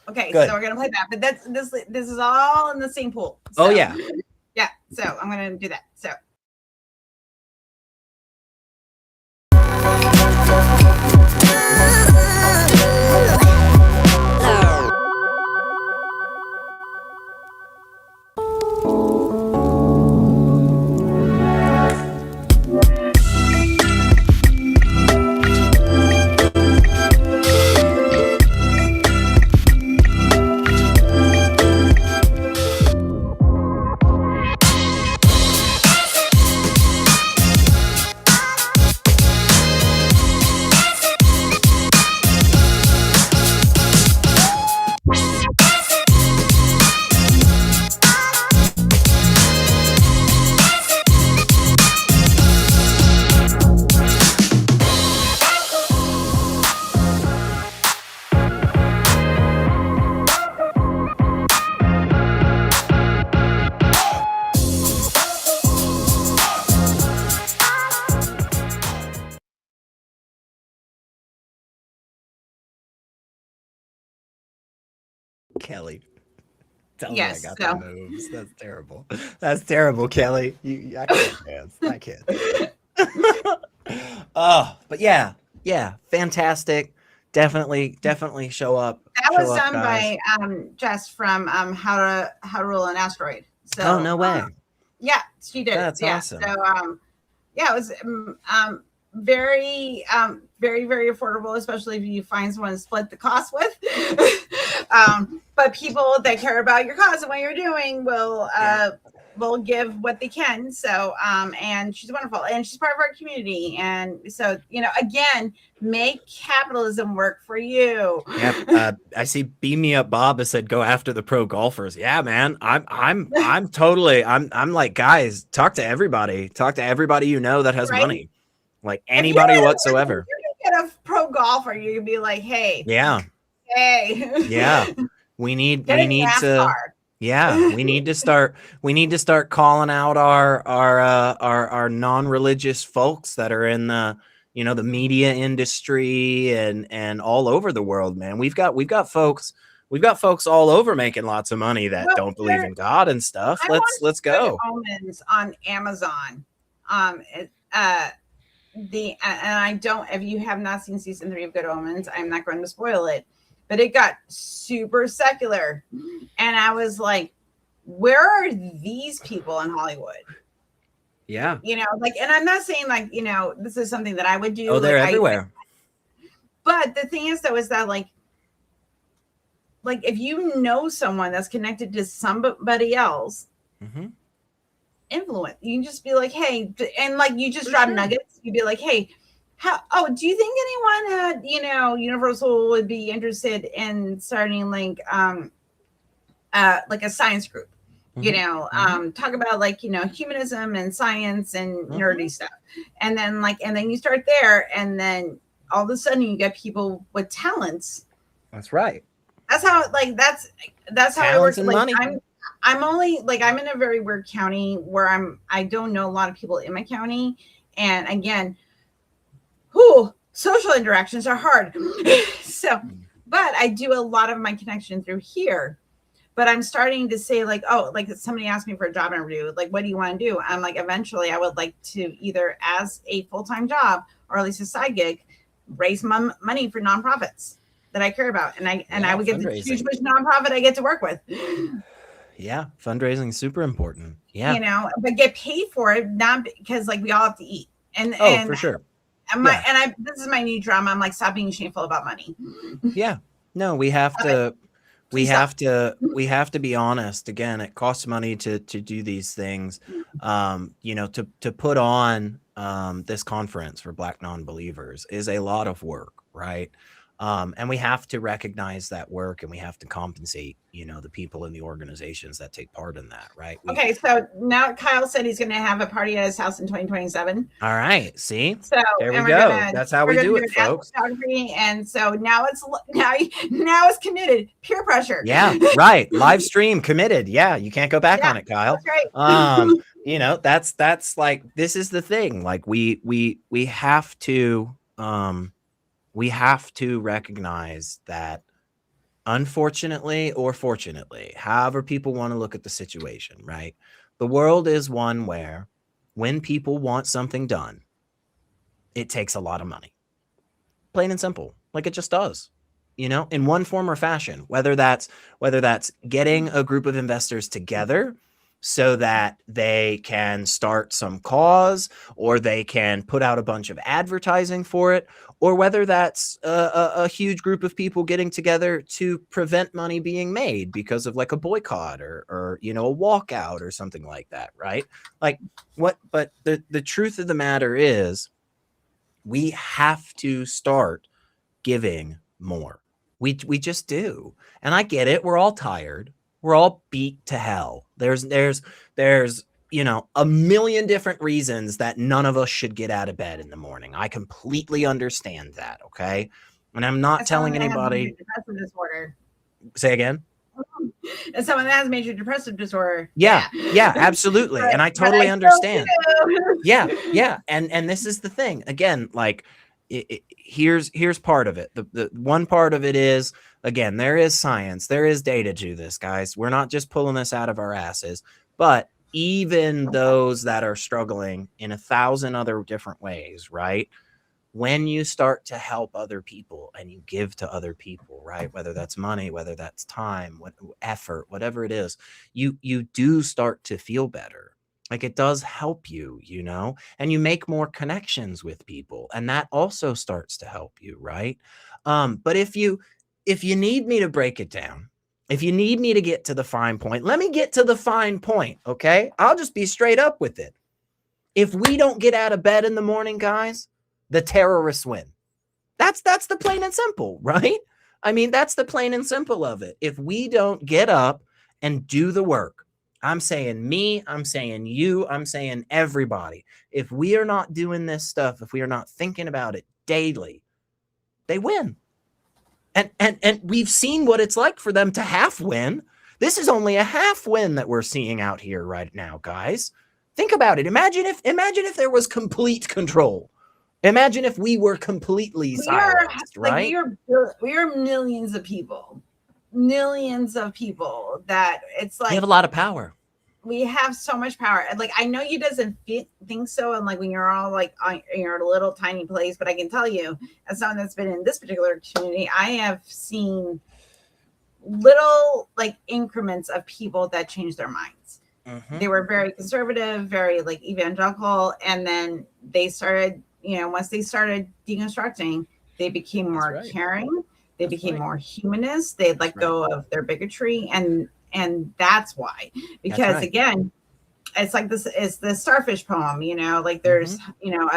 Okay. Good. So we're going to play that, but this is all in the same pool. So, oh yeah. Yeah. So I'm going to do that. So. Kelly. Tell me I Yes. got So the moves. That's terrible. That's terrible, Kelly. I can't dance. I can't. Oh, but yeah, fantastic. Definitely show up. that Show was up, done guys. by Jess from How to Rule an Asteroid. So Oh, no way. yeah, she did That's it. Yeah. awesome. So yeah, it was very very affordable, especially if you find someone to split the cost with. But people that care about your cause and what you're doing will give what they can. So and she's wonderful, and she's part of our community. And so, again, make capitalism work for you. Yep. I see Beam Me Up Bob has said go after the pro golfers. Yeah, man. I'm like, guys, talk to everybody. Talk to everybody you know that has Right? money. Like anybody whatsoever. If you can get a pro golfer, you can be like, hey. Yeah. Yeah. We need Get a NASCAR. we need to start calling out our non-religious folks that are in the the media industry and all over the world, man. We've got folks all over making lots of money that don't believe in God and stuff. Let's go. Omens on Amazon. And I don't, if you have not seen season 3 of Good Omens, I'm not going to spoil it, but it got super secular. And I was like, where are these people in Hollywood? Yeah. And I'm not saying this is something that I would do. Oh, they're everywhere. But the thing is, though, is that like if you know someone that's connected to somebody else, influence, you can just be like, hey, and you just drop nuggets. You'd be like, hey, do you think anyone at Universal would be interested in starting a science group? Talk about humanism and science and nerdy stuff, and then you start there, and then all of a sudden you get people with talents. That's right. That's how that's how it works. And money. I'm only I'm in a very weird county where I don't know a lot of people in my county, and again, social interactions are hard. So, but I do a lot of my connection through here. But I'm starting to say somebody asked me for a job interview, what do you want to do? I'm like, eventually I would like to either as a full-time job or at least a side gig, raise money for nonprofits that I care about. And I would get to choose which nonprofit I get to work with. Yeah. Fundraising is super important. Yeah. But get paid for it, not because we all have to eat. And for sure. This is my new drama. I'm stop being shameful about money. Yeah. No, we have to. We have to be honest. Again, it costs money to do these things. To put on this conference for Black non-believers is a lot of work, right? And we have to recognize that work, and we have to compensate, the people in the organizations that take part in that, right? Okay, so now Kyle said he's going to have a party at his house in 2027. All right, see? So there we go. That's how we do it, folks. And so now it's committed. Peer pressure. Yeah, right. Live stream committed. Yeah, you can't go back on it, Kyle. That's right. That's this is the thing. We have to recognize that, unfortunately or fortunately, however people want to look at the situation, right? The world is one where when people want something done, it takes a lot of money. Plain and simple. It just does. In one form or fashion, whether that's getting a group of investors together so that they can start some cause, or they can put out a bunch of advertising for it, or whether that's a huge group of people getting together to prevent money being made because of a boycott or a walkout or something like that, right? But the truth of the matter is, we have to start giving more. We just do. And I get it. We're all tired. We're all beat to hell. There's a million different reasons that none of us should get out of bed in the morning. I completely understand that. Okay. And I'm not telling anybody. Depressive disorder. Say again. As someone that has major depressive disorder. Yeah, absolutely. And I totally understand. Yeah. And this is the thing. Again, here's part of it. The one part of it is, again, there is science, there is data to this, guys. We're not just pulling this out of our asses, but even those that are struggling in 1,000 other different ways, right? When you start to help other people and you give to other people, right? Whether that's money, whether that's time, effort, whatever it is, you do start to feel better. Like, it does help you, you know, and you make more connections with people, and that also starts to help you, right? But if you need me to break it down, if you need me to get to the fine point, let me get to the fine point, okay? I'll just be straight up with it. If we don't get out of bed in the morning, guys, the terrorists win. That's the plain and simple, right? I mean, that's the plain and simple of it. If we don't get up and do the work, I'm saying me, I'm saying you, I'm saying everybody. If we are not doing this stuff, if we are not thinking about it daily, they win. And we've seen what it's like for them to half win. This is only a half win that we're seeing out here right now, guys. Think about it. Imagine if there was complete control. Imagine if we were completely silenced, right? We are millions of people that it's like we have a lot of power. We have so much power. And like, I know you doesn't think so. And like, when you're all like, you're in a little tiny place, but I can tell you, as someone that's been in this particular community, I have seen little like increments of people that change their minds. Mm-hmm. They were very conservative, very like evangelical. And then they started, you know, once they started deconstructing, they became more caring. They became more humanist. They let go of their bigotry. And that's why, because again, it's like this is the starfish poem, you know, like there's, you know,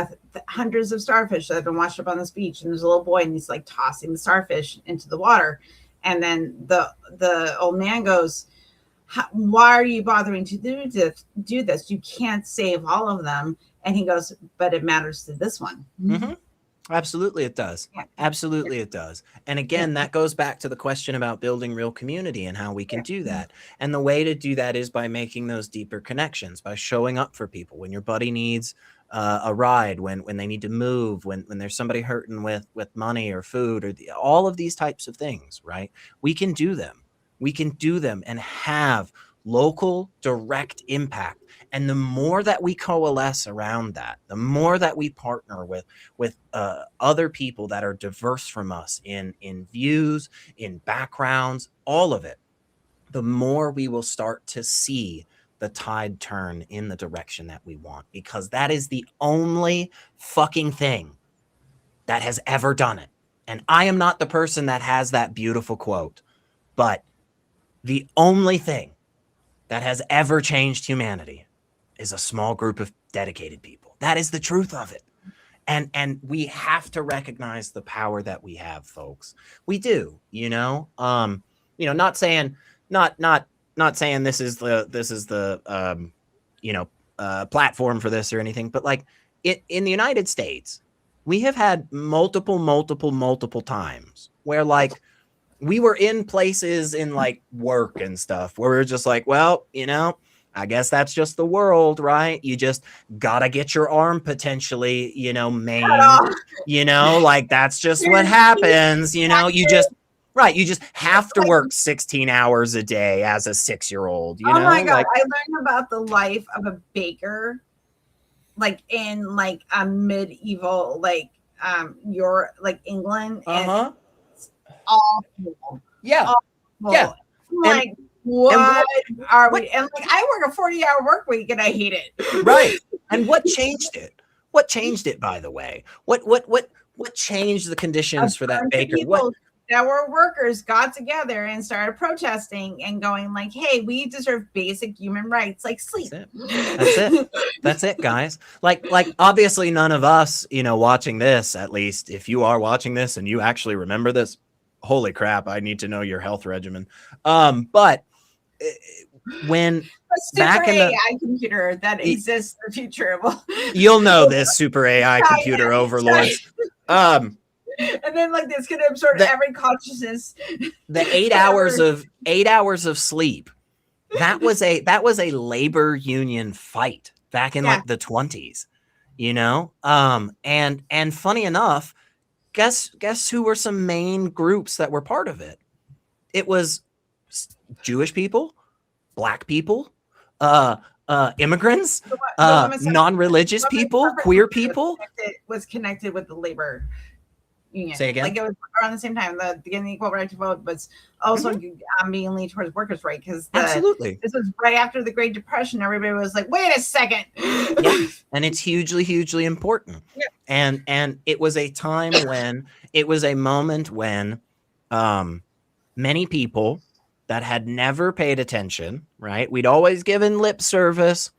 hundreds of starfish that have been washed up on this beach, and there's a little boy and he's like tossing the starfish into the water. And then the old man goes, why are you bothering to do this? You can't save all of them. And he goes, but it matters to this one. Mm-hmm. Absolutely it does. Yeah. Absolutely it does. And again, that goes back to the question about building real community and how we can do that. And the way to do that is by making those deeper connections, by showing up for people when your buddy needs a ride, when they need to move, when there's somebody hurting with money or food, or all of these types of things, right? We can do them. We can do them and have local direct impact. And the more that we coalesce around that, the more that we partner with other people that are diverse from us in views, in backgrounds, all of it, the more we will start to see the tide turn in the direction that we want, because that is the only fucking thing that has ever done it. And I am not the person that has that beautiful quote, but the only thing that has ever changed humanity is a small group of dedicated people. That is the truth of it. And we have to recognize the power that we have, folks. We do, you know, not saying this is the platform for this or anything, but like in the United States, we have had multiple times where like we were in places in like work and stuff where we're just like, well, you know, I guess that's just the world, right? You just gotta get your arm potentially, you know, maimed, you know, like that's just what happens, you know, you just have to work 16 hours a day as a 6-year-old, you know? Oh my God, I learned about the life of a baker, like in like a medieval, like England. Uh-huh. Awful. Yeah. Awful. Yeah. Like, what are we? And like, I work a 40-hour work week and I hate it. Right. And what changed it? What changed it, by the way? What changed the conditions for that baker? What that were workers got together and started protesting and going like, hey, we deserve basic human rights like sleep. That's it, guys. Like obviously none of us, you know, watching this, at least if you are watching this and you actually remember this, holy crap, I need to know your health regimen. But when back in the AI computer that exists in the future, you'll know this super AI computer overlords. And then like it's going to absorb every consciousness. The 8 hours of sleep. That was a labor union fight back in like the 20s. you know? And funny enough, guess who were some main groups that were part of it? It was Jewish people, Black people, immigrants, The women's non-religious people, queer people. was connected with the labor union. Say again? Like it was around the same time. The getting the equal right to vote was also being leaned towards workers' right, because Absolutely, this was right after the Great Depression. Everybody was like, "Wait a second!" Yeah, and it's hugely important. Yeah. And it was a time when it was a moment when many people that had never paid attention, right? We'd always given lip service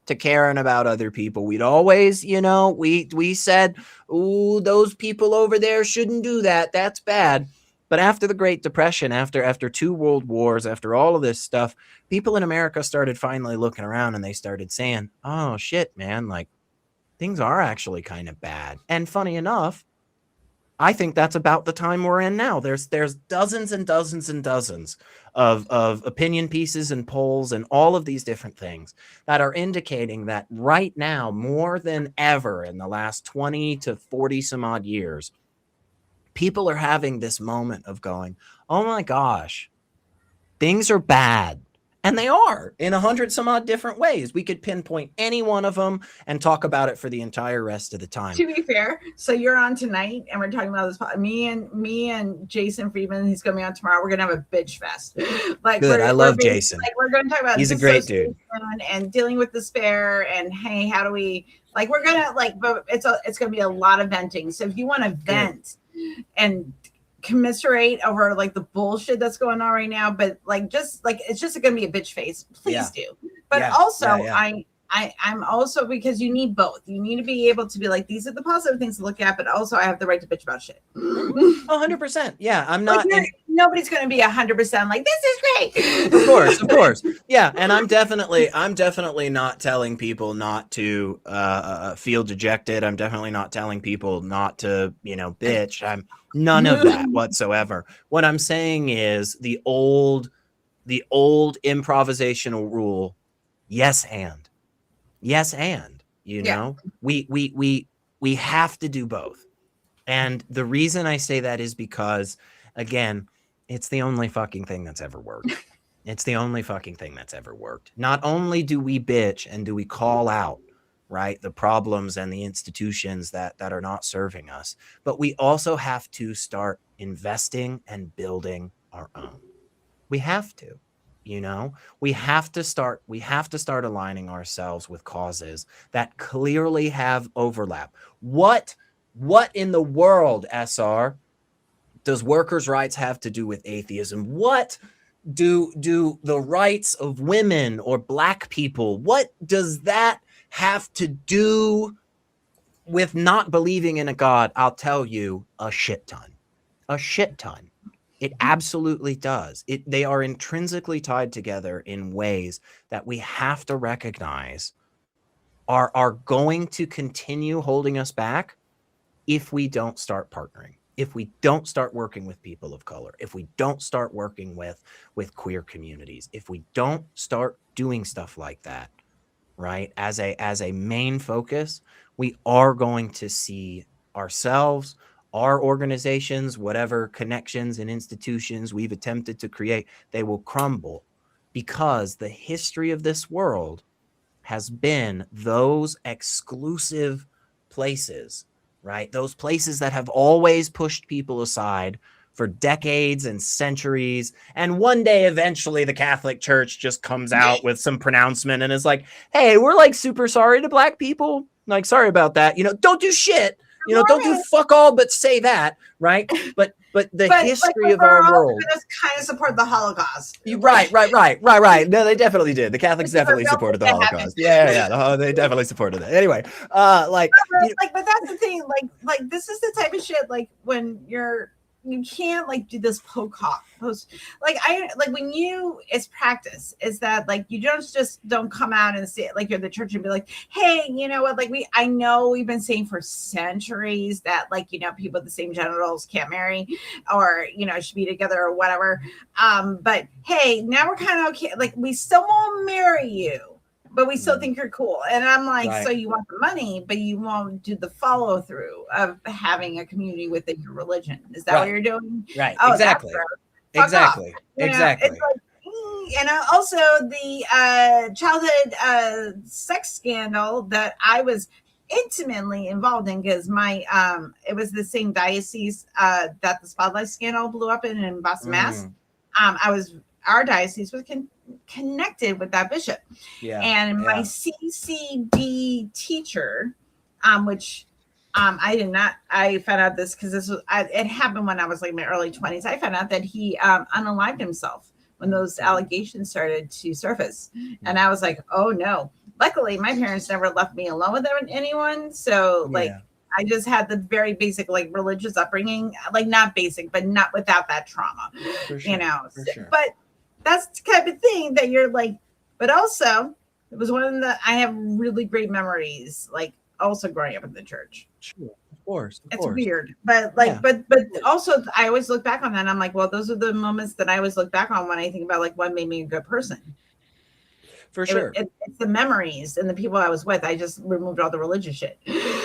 to caring about other people. We'd always, you know, we said, "Ooh, those people over there shouldn't do that. That's bad." But after the Great Depression, after 2 world wars, after all of this stuff, people in America started finally looking around, and they started saying, "Oh shit, man, like things are actually kind of bad." And funny enough, I think that's about the time we're in now. There's dozens and dozens and dozens of opinion pieces and polls and all of these different things that are indicating that right now, more than ever in the last 20 to 40 some odd years, people are having this moment of going, "Oh my gosh, things are bad." And they are in 100 some odd different ways. We could pinpoint any one of them and talk about it for the entire rest of the time. To be fair, so you're on tonight, and we're talking about this. Me and Jason Friedman, he's going to be on tomorrow. We're going to have a bitch fest. Like, good, I love Jason. Like, we're going to talk about he's a great dude, and dealing with despair, and hey, how do we like? We're gonna like, but it's going to be a lot of venting. So if you want to vent and commiserate over like the bullshit that's going on right now, but like just like it's just gonna be a bitch face, please do. But also I'm also, because you need both. You need to be able to be like, these are the positive things to look at, but also I have the right to bitch about shit. 100%. Yeah, I'm not. Like, nobody's going to be 100% like, this is great. Of course. Yeah, and I'm definitely not telling people not to feel dejected. I'm definitely not telling people not to, bitch. I'm none of that whatsoever. What I'm saying is the old improvisational rule. Yes, and. We have to do both. And the reason I say that is because, again, it's the only fucking thing that's ever worked. It's the only fucking thing that's ever worked. Not only do we bitch and do we call out, right, the problems and the institutions that are not serving us, but we also have to start investing and building our own. We have to. We have to start aligning ourselves with causes that clearly have overlap. What in the world, SR, does workers' rights have to do with atheism? What do the rights of women or Black people, what does that have to do with not believing in a God? I'll tell you, a shit ton. It absolutely does. They are intrinsically tied together in ways that we have to recognize are going to continue holding us back if we don't start partnering, if we don't start working with people of color, if we don't start working with queer communities, if we don't start doing stuff like that, right? As a main focus, we are going to see ourselves, our organizations, whatever connections and institutions we've attempted to create, they will crumble, because the history of this world has been those exclusive places, right? Those places that have always pushed people aside for decades and centuries. And one day, eventually, the Catholic Church just comes out with some pronouncement and is like, hey, we're like super sorry to Black people. Like, sorry about that. Don't do shit. Don't do fuck all but say that, right? But the history of our world. Just kind of support the Holocaust. Right. No, they definitely did. The Catholics definitely supported the Holocaust. Yeah. They definitely supported it. Anyway, but that's the thing. Like this is the type of shit. Like when you can't like do this post it's practice is that like you don't come out and say it like you're the church and be like, hey, you know what, like I know we've been saying for centuries that like people with the same genitals can't marry or should be together or whatever, but hey, now we're kind of okay, like we still won't marry you, but we still think you're cool. And I'm like, Right. so you want the money, but you won't do the follow through of having a community within your religion. Is that what Right. you're doing? Right. Oh, Exactly. that's gross. Fuck off. Exactly. You know, Exactly. it's like, and also the childhood sex scandal that I was intimately involved in, because my it was the same diocese that the Spotlight scandal blew up in Boston, Mass. Our diocese was connected with that bishop. Yeah. And my CCD teacher, which I found out this because it happened when I was like in my early 20s. I found out that he unalived himself when those allegations started to surface. And I was like, oh no. Luckily, my parents never left me alone with anyone. So like, I just had the very basic like religious upbringing, like not basic, but not without that trauma, For sure, you know. for sure. But that's the kind of thing that you're like, but also it was I have really great memories, like also growing up in the church. Sure, of course. It's weird, but like, but also I always look back on that and I'm like, well, those are the moments that I always look back on when I think about like what made me a good person. For sure. It's the memories and the people I was with. I just removed all the religious shit.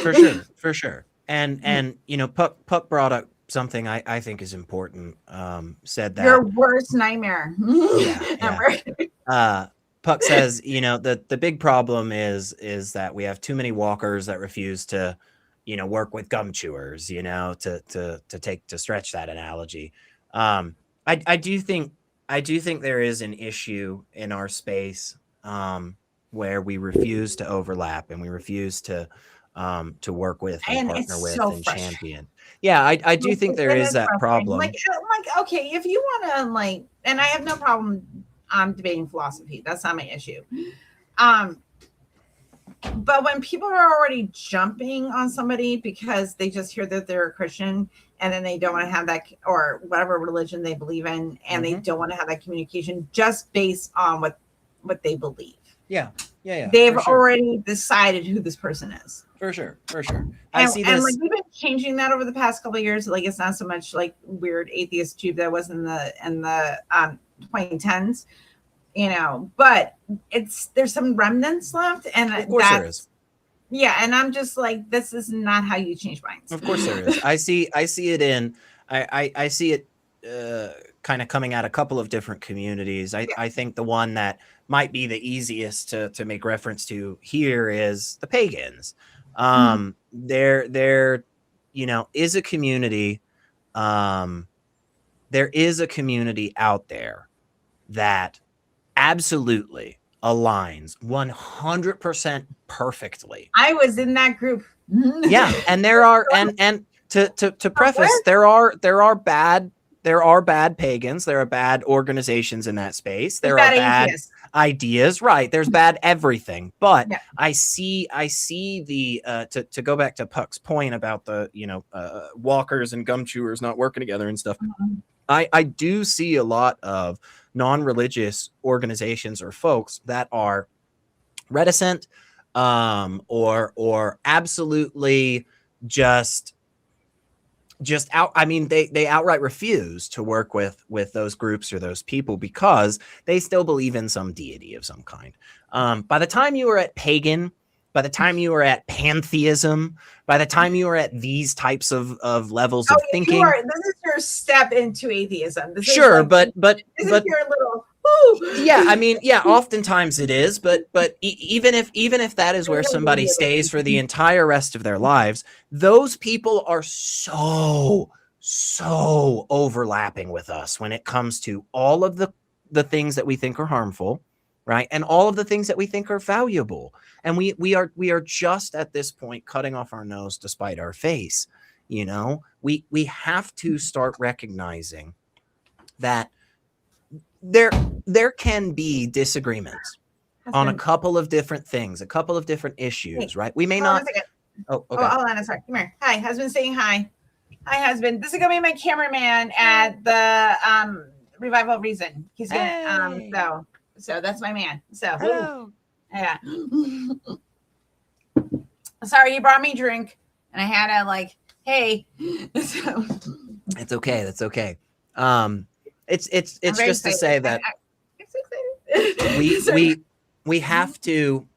For sure. For sure. And you know, Puck brought up something I think is important. Said that your worst nightmare. Puck says, you know, the big problem is that we have too many walkers that refuse to, you know, work with gum chewers, you know, to stretch that analogy. I do think there is an issue in our space where we refuse to overlap and we refuse to work with and partner with and champion. Yeah, I do think there is that problem. Like, okay, if you want to like, and I have no problem debating philosophy. That's not my issue. But when people are already jumping on somebody because they just hear that they're a Christian and then they don't want to have that, or whatever religion they believe in, and they don't want to have that communication just based on what they believe. Yeah. They've already decided who this person is. For sure. I see this. And like we've been changing that over the past couple of years. Like it's not so much like weird atheist tube that was in the 2010s, you know, but there's some remnants left, and of course there is. Yeah, and I'm just like, this is not how you change minds. Of course there is. I see it in I see it kind of coming at a couple of different communities. I think the one that might be the easiest to make reference to here is the pagans. There you know is a community there is a community out there that absolutely aligns 100% perfectly. I was in that group. Yeah, and there are and to preface, there are bad pagans, there are bad organizations in that space, there are bad ideas, right? There's bad everything, but I see the to go back to Puck's point about the walkers and gum chewers not working together and stuff. I do see a lot of non-religious organizations or folks that are reticent or absolutely just out. I mean, they outright refuse to work with those groups or those people because they still believe in some deity of some kind. By the time you are at pagan, by the time you are at pantheism, by the time you are at these types of levels of thinking, this is your step into atheism. This sure, is like, but this is your little. Yeah, I mean, yeah, oftentimes it is, but even if that is where somebody stays for the entire rest of their lives, those people are so overlapping with us when it comes to all of the things that we think are harmful, right? And all of the things that we think are valuable. And we are just at this point cutting off our nose to spite our face. You know, we have to start recognizing that there can be disagreements on a couple of different things, a couple of different issues, right? We may not. Oh, okay. Hold on a second. Come here. Hi, husband saying hi. Hi, husband. This is gonna be my cameraman at the Revival of Reason. He's gonna so that's my man. So hello. Yeah. Sorry, he brought me a drink, and I had to like, hey. So. It's okay. That's okay. It's just excited. To say that we have to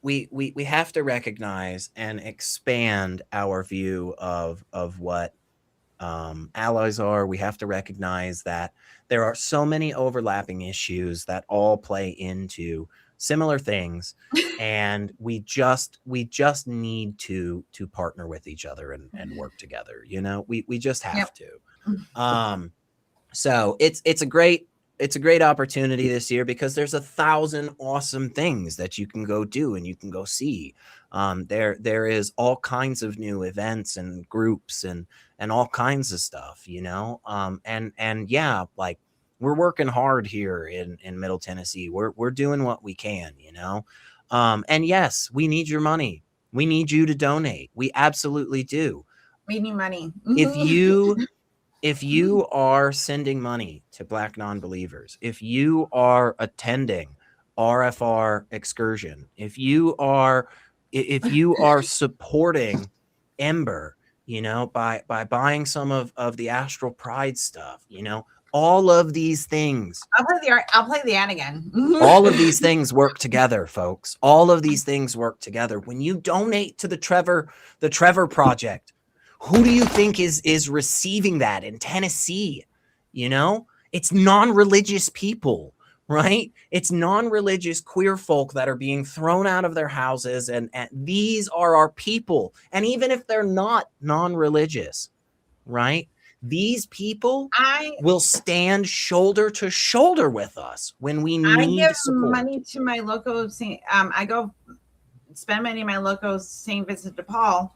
we have to recognize and expand our view of what allies are. We have to recognize that there are so many overlapping issues that all play into similar things, and we just need to partner with each other and work together. You know, we just have Yep. to. So it's a great opportunity this year because there's 1,000 awesome things that you can go do and you can go see. There is all kinds of new events and groups and all kinds of stuff, you know. And yeah, like we're working hard here in Middle Tennessee. We're doing what we can, you know. And yes, we need your money. We need you to donate. We absolutely do. We need money. If you are sending money to Black non-believers, if you are attending RFR excursion, if you are supporting Ember, you know, by buying some of the Astral Pride stuff, you know, all of these things. I'll play the ad again. All of these things work together, folks. All of these things work together. When you donate to the Trevor Project, who do you think is receiving that in Tennessee? You know, it's non-religious people, right? It's non-religious queer folk that are being thrown out of their houses, and these are our people. And even if they're not non-religious, right? These people will stand shoulder to shoulder with us when we need I give support. money to my local I go spend money in my local St. Vincent de Paul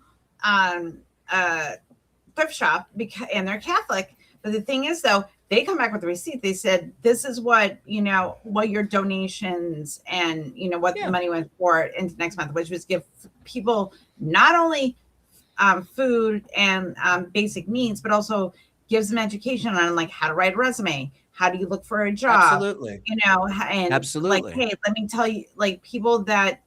thrift shop and they're Catholic. But the thing is, though, they come back with a receipt. They said, this is what, you know, what your donations and, you know, what the money went for into next month, which was give people not only food and basic needs, but also gives them education on like how to write a resume. How do you look for a job? Absolutely. You know, and absolutely. Like, hey, let me tell you, like people that,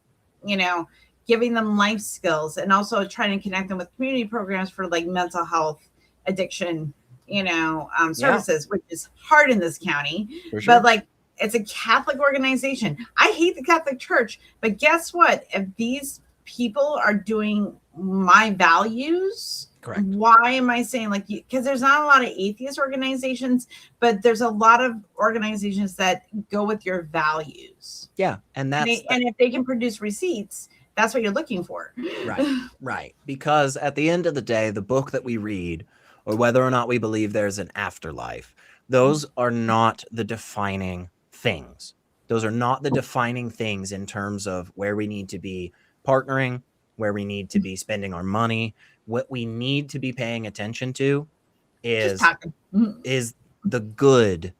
you know, giving them life skills and also trying to connect them with community programs for like mental health, addiction, you know, services, which is hard in this county. For sure. But like, it's a Catholic organization. I hate the Catholic Church, but guess what? If these people are doing my values, correct. Why am I saying like, because there's not a lot of atheist organizations, but there's a lot of organizations that go with your values. Yeah. And that's, and if they can produce receipts, that's what you're looking for. Right. Because at the end of the day, the book that we read, or whether or not we believe there's an afterlife, those are not the defining things. Those are not the defining things in terms of where we need to be partnering, where we need to be spending our money. What we need to be paying attention to is the good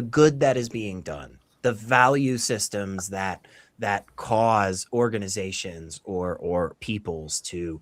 that is being done, the value systems that cause organizations or peoples to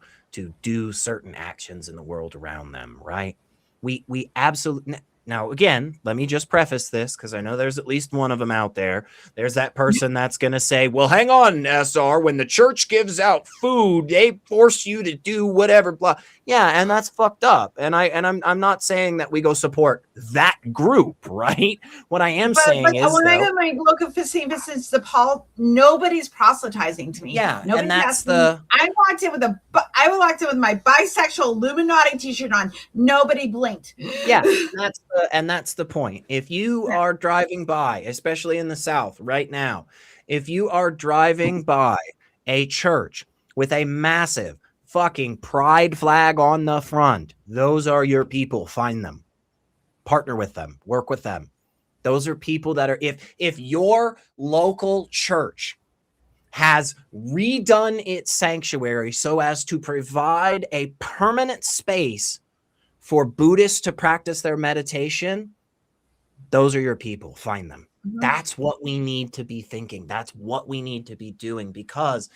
do certain actions in the world around them, right? We absolutely. Now, again, let me just preface this because I know there's at least one of them out there. There's that person that's going to say, well, hang on, SR, when the church gives out food, they force you to do whatever, blah. Yeah, and that's fucked up. And I'm not saying that we go support that group, right? What I am saying is, when I go to my local St. Vincent de Paul, nobody's proselytizing to me. Yeah, nobody's and that's the. I walked in with my bisexual Illuminati t-shirt on. Nobody blinked. Yeah, that's the point. If you are driving by, especially in the South right now, if you are driving by a church with a massive fucking pride flag on the front, those are your people. Find them, partner with them, work with them. Those are people that are, if your local church has redone its sanctuary so as to provide a permanent space for Buddhists to practice their meditation, those are your people. Find them. Mm-hmm. That's what we need to be thinking. That's what we need to be doing, because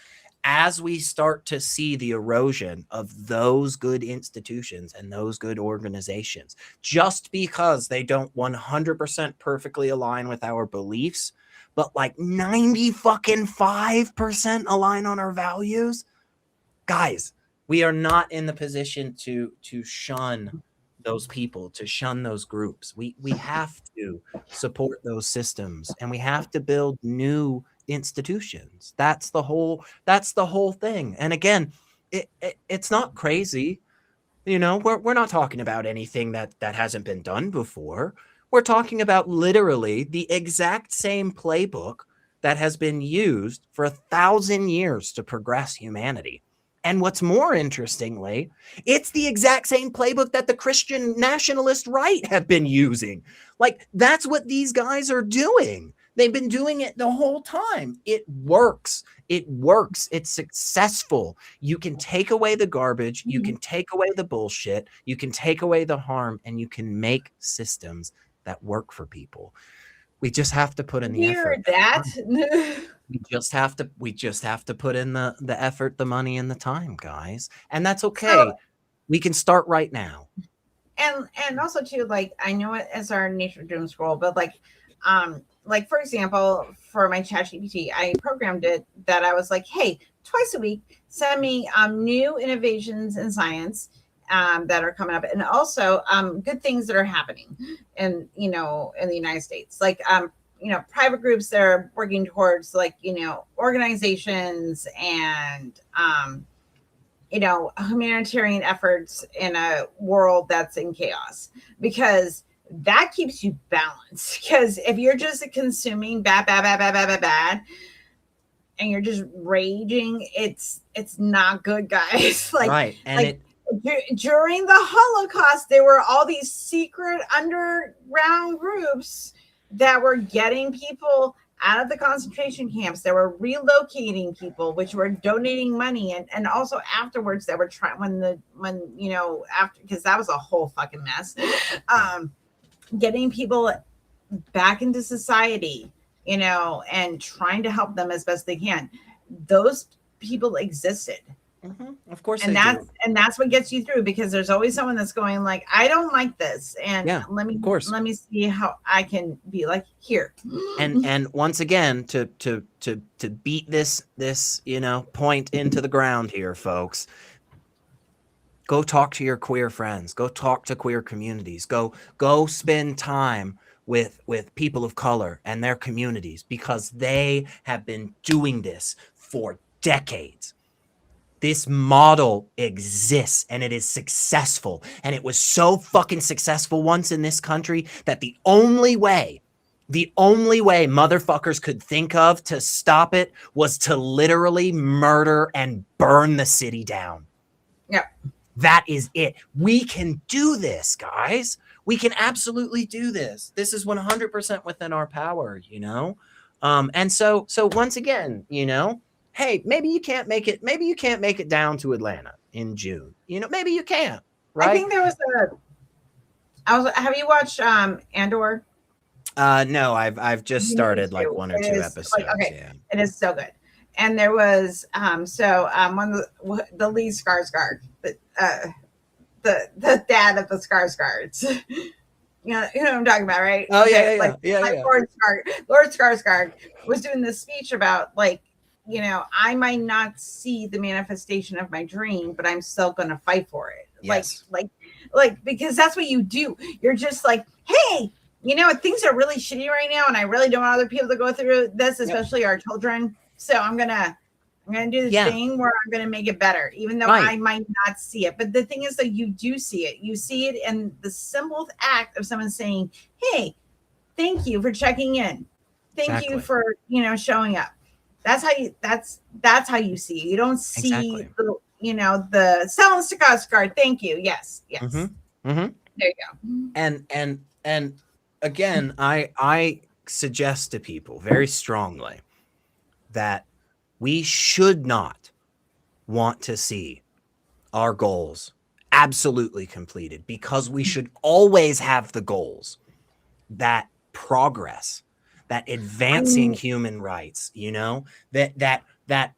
as we start to see the erosion of those good institutions and those good organizations, just because they don't 100% perfectly align with our beliefs, but like 95% align on our values, guys, we are not in the position to shun those people, to shun those groups. We have to support those systems, and we have to build new institutions. That's the whole thing. And again, it's not crazy. You know, we're not talking about anything that hasn't been done before. We're talking about literally the exact same playbook that has been used for 1,000 years to progress humanity. And what's more interestingly, it's the exact same playbook that the Christian nationalist right have been using. Like, that's what these guys are doing. They've been doing it the whole time. It works. It works. It's successful. You can take away the garbage. You can take away the bullshit. You can take away the harm, and you can make systems that work for people. We just have to put in the effort. We just have to put in the effort, the money, and the time, guys. And that's okay. So, we can start right now. And also too, like, I know it as our nature doom scroll, but like for example, for my ChatGPT, I programmed it that I was like, hey, twice a week, send me new innovations in science that are coming up, and also good things that are happening in in the United States, like private groups that are working towards, like, organizations and humanitarian efforts in a world that's in chaos, because that keeps you balanced. Because if you're just consuming bad, and you're just raging, it's not good, guys. Like, right. And during the Holocaust, there were all these secret underground groups that were getting people out of the concentration camps, that were relocating people, which were donating money, and also afterwards that were trying after, because that was a whole fucking mess, getting people back into society, and trying to help them as best they can. Those people existed. Of course, and that's what gets you through, because there's always someone that's going like, I don't like this, and let me see how I can be like, here. And once again, to beat this point into the ground here, folks, go talk to your queer friends, go talk to queer communities, go spend time with people of color and their communities, because they have been doing this for decades. This model exists, and it is successful. And it was so fucking successful once in this country that the only way motherfuckers could think of to stop it was to literally murder and burn the city down. Yeah. That is it. We can do this, guys. We can absolutely do this. This is 100% within our power, And so once again, hey, maybe you can't make it. Maybe you can't make it down to Atlanta in June. Maybe you can't. Right? I think there was have you watched Andor? No, I've just started like one or two episodes. Okay, it is so good. And there was one of the Lee Skarsgård, the dad of the Skarsgårds. You know what I'm talking about, right? Oh, okay, yeah. Lord Skarsgård was doing this speech about, like, I might not see the manifestation of my dream, but I'm still going to fight for it. Yes. Like, because that's what you do. You're just like, hey, things are really shitty right now, and I really don't want other people to go through this, especially our children. So I'm going to do this thing where I'm going to make it better, even though I might not see it. But the thing is that you do see it. You see it in the simple act of someone saying, hey, thank you for checking in. Thank you for, showing up. That's how you see it. You don't see the selling Skarsgård. Thank you. Yes. Mm-hmm. There you go. And again, I suggest to people very strongly that we should not want to see our goals absolutely completed, because we should always have the goals that progress, that advancing human rights, that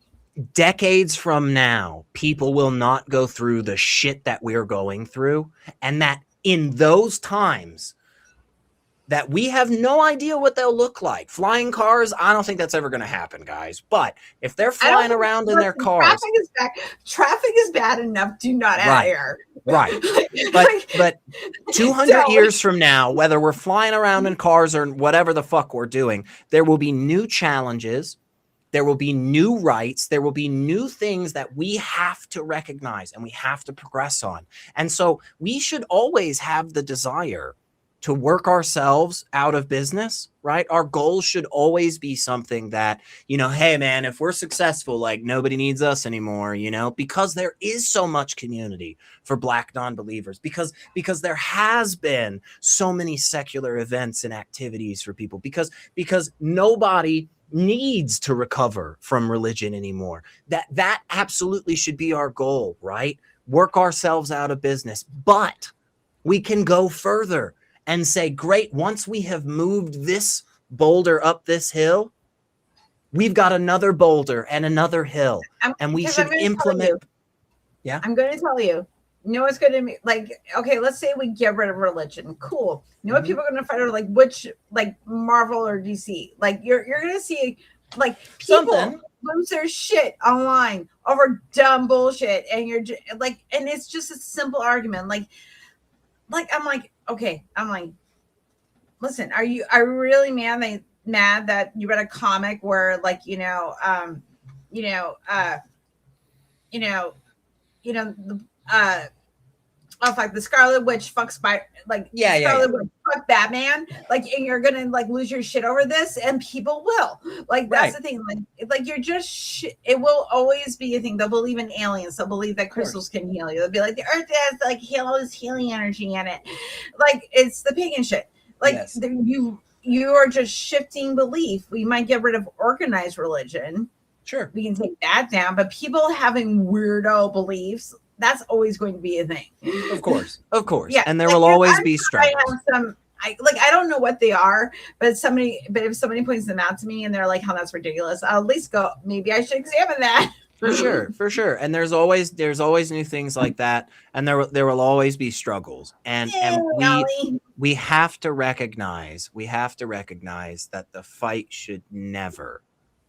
decades from now, people will not go through the shit that we're going through. And that in those times that we have no idea what they'll look like. Flying cars, I don't think that's ever going to happen, guys. But if they're flying around in their cars, traffic is bad enough. Do not add air. Right. But 200 years from now, whether we're flying around in cars or whatever the fuck we're doing, there will be new challenges. There will be new rights. There will be new things that we have to recognize and we have to progress on. And so we should always have the desire to work ourselves out of business, right? Our goal should always be something that, hey man, if we're successful, like nobody needs us anymore, because there is so much community for Black non-believers, because there has been so many secular events and activities for people, because nobody needs to recover from religion anymore. That absolutely should be our goal, right? Work ourselves out of business, but we can go further and say, great, once we have moved this boulder up this hill, we've got another boulder and another hill, and we should implement. Yeah. I'm going to tell you, it's going to be like, okay, let's say we get rid of religion. Cool. What people are going to fight over, like, which, like, Marvel or DC? Like, you're going to see, like, people lose their shit online over dumb bullshit. And you're like, and it's just a simple argument. Like, I'm like, okay, listen, are you really mad that you read a comic where, like, the Scarlet Witch fucks Scarlet Witch fuck Batman, like, and you're gonna, like, lose your shit over this, and people will, like, that's the thing, like you're just it will always be a thing. They'll believe in aliens, they'll believe that crystals can heal you, they'll be like, the earth has, like, this healing energy in it, like, it's the pagan shit, like, you are just shifting belief. We might get rid of organized religion, sure, we can take that down, but people having weirdo beliefs, that's always going to be a thing. Of course. Yeah. And there will always be struggles. I don't know what they are, but if somebody points them out to me and they're like, "Oh, that's ridiculous," I'll at least go, maybe I should examine that. For sure. And there's always new things like that, and there will always be struggles. And we have to recognize that the fight should never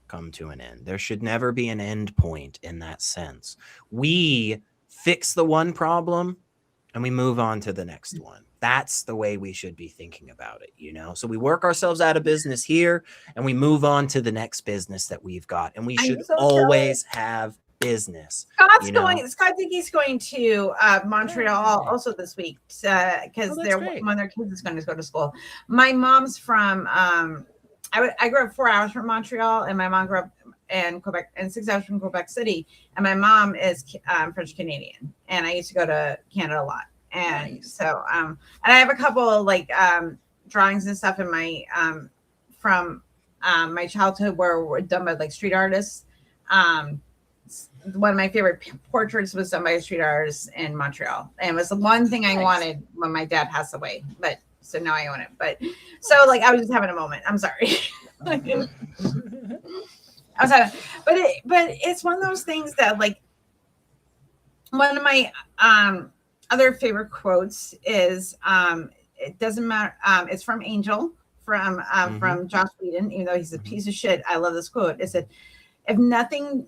come to an end. There should never be an end point in that sense. We fix the one problem and we move on to the next one. That's the way we should be thinking about it, So we work ourselves out of business here and we move on to the next business that we've got. And we should always have business. Scott Dickey's going to Montreal also this week because one of their kids is going to go to school. My mom's from I grew up 4 hours from Montreal, and my mom grew up in Quebec, and 6 hours from Quebec City. And my mom is French Canadian, and I used to go to Canada a lot. And so, and I have a couple of, like, drawings and stuff in my from my childhood were done by, like, street artists. One of my favorite portraits was done by a street artist in Montreal, and it was the one thing I wanted when my dad passed away. But so now I own it. But so, like, I was just having a moment. I'm sorry. But it's one of those things that, like, one of my other favorite quotes is it doesn't matter. It's from Angel from Joss Whedon, even though he's a piece of shit. I love this quote. It said, if nothing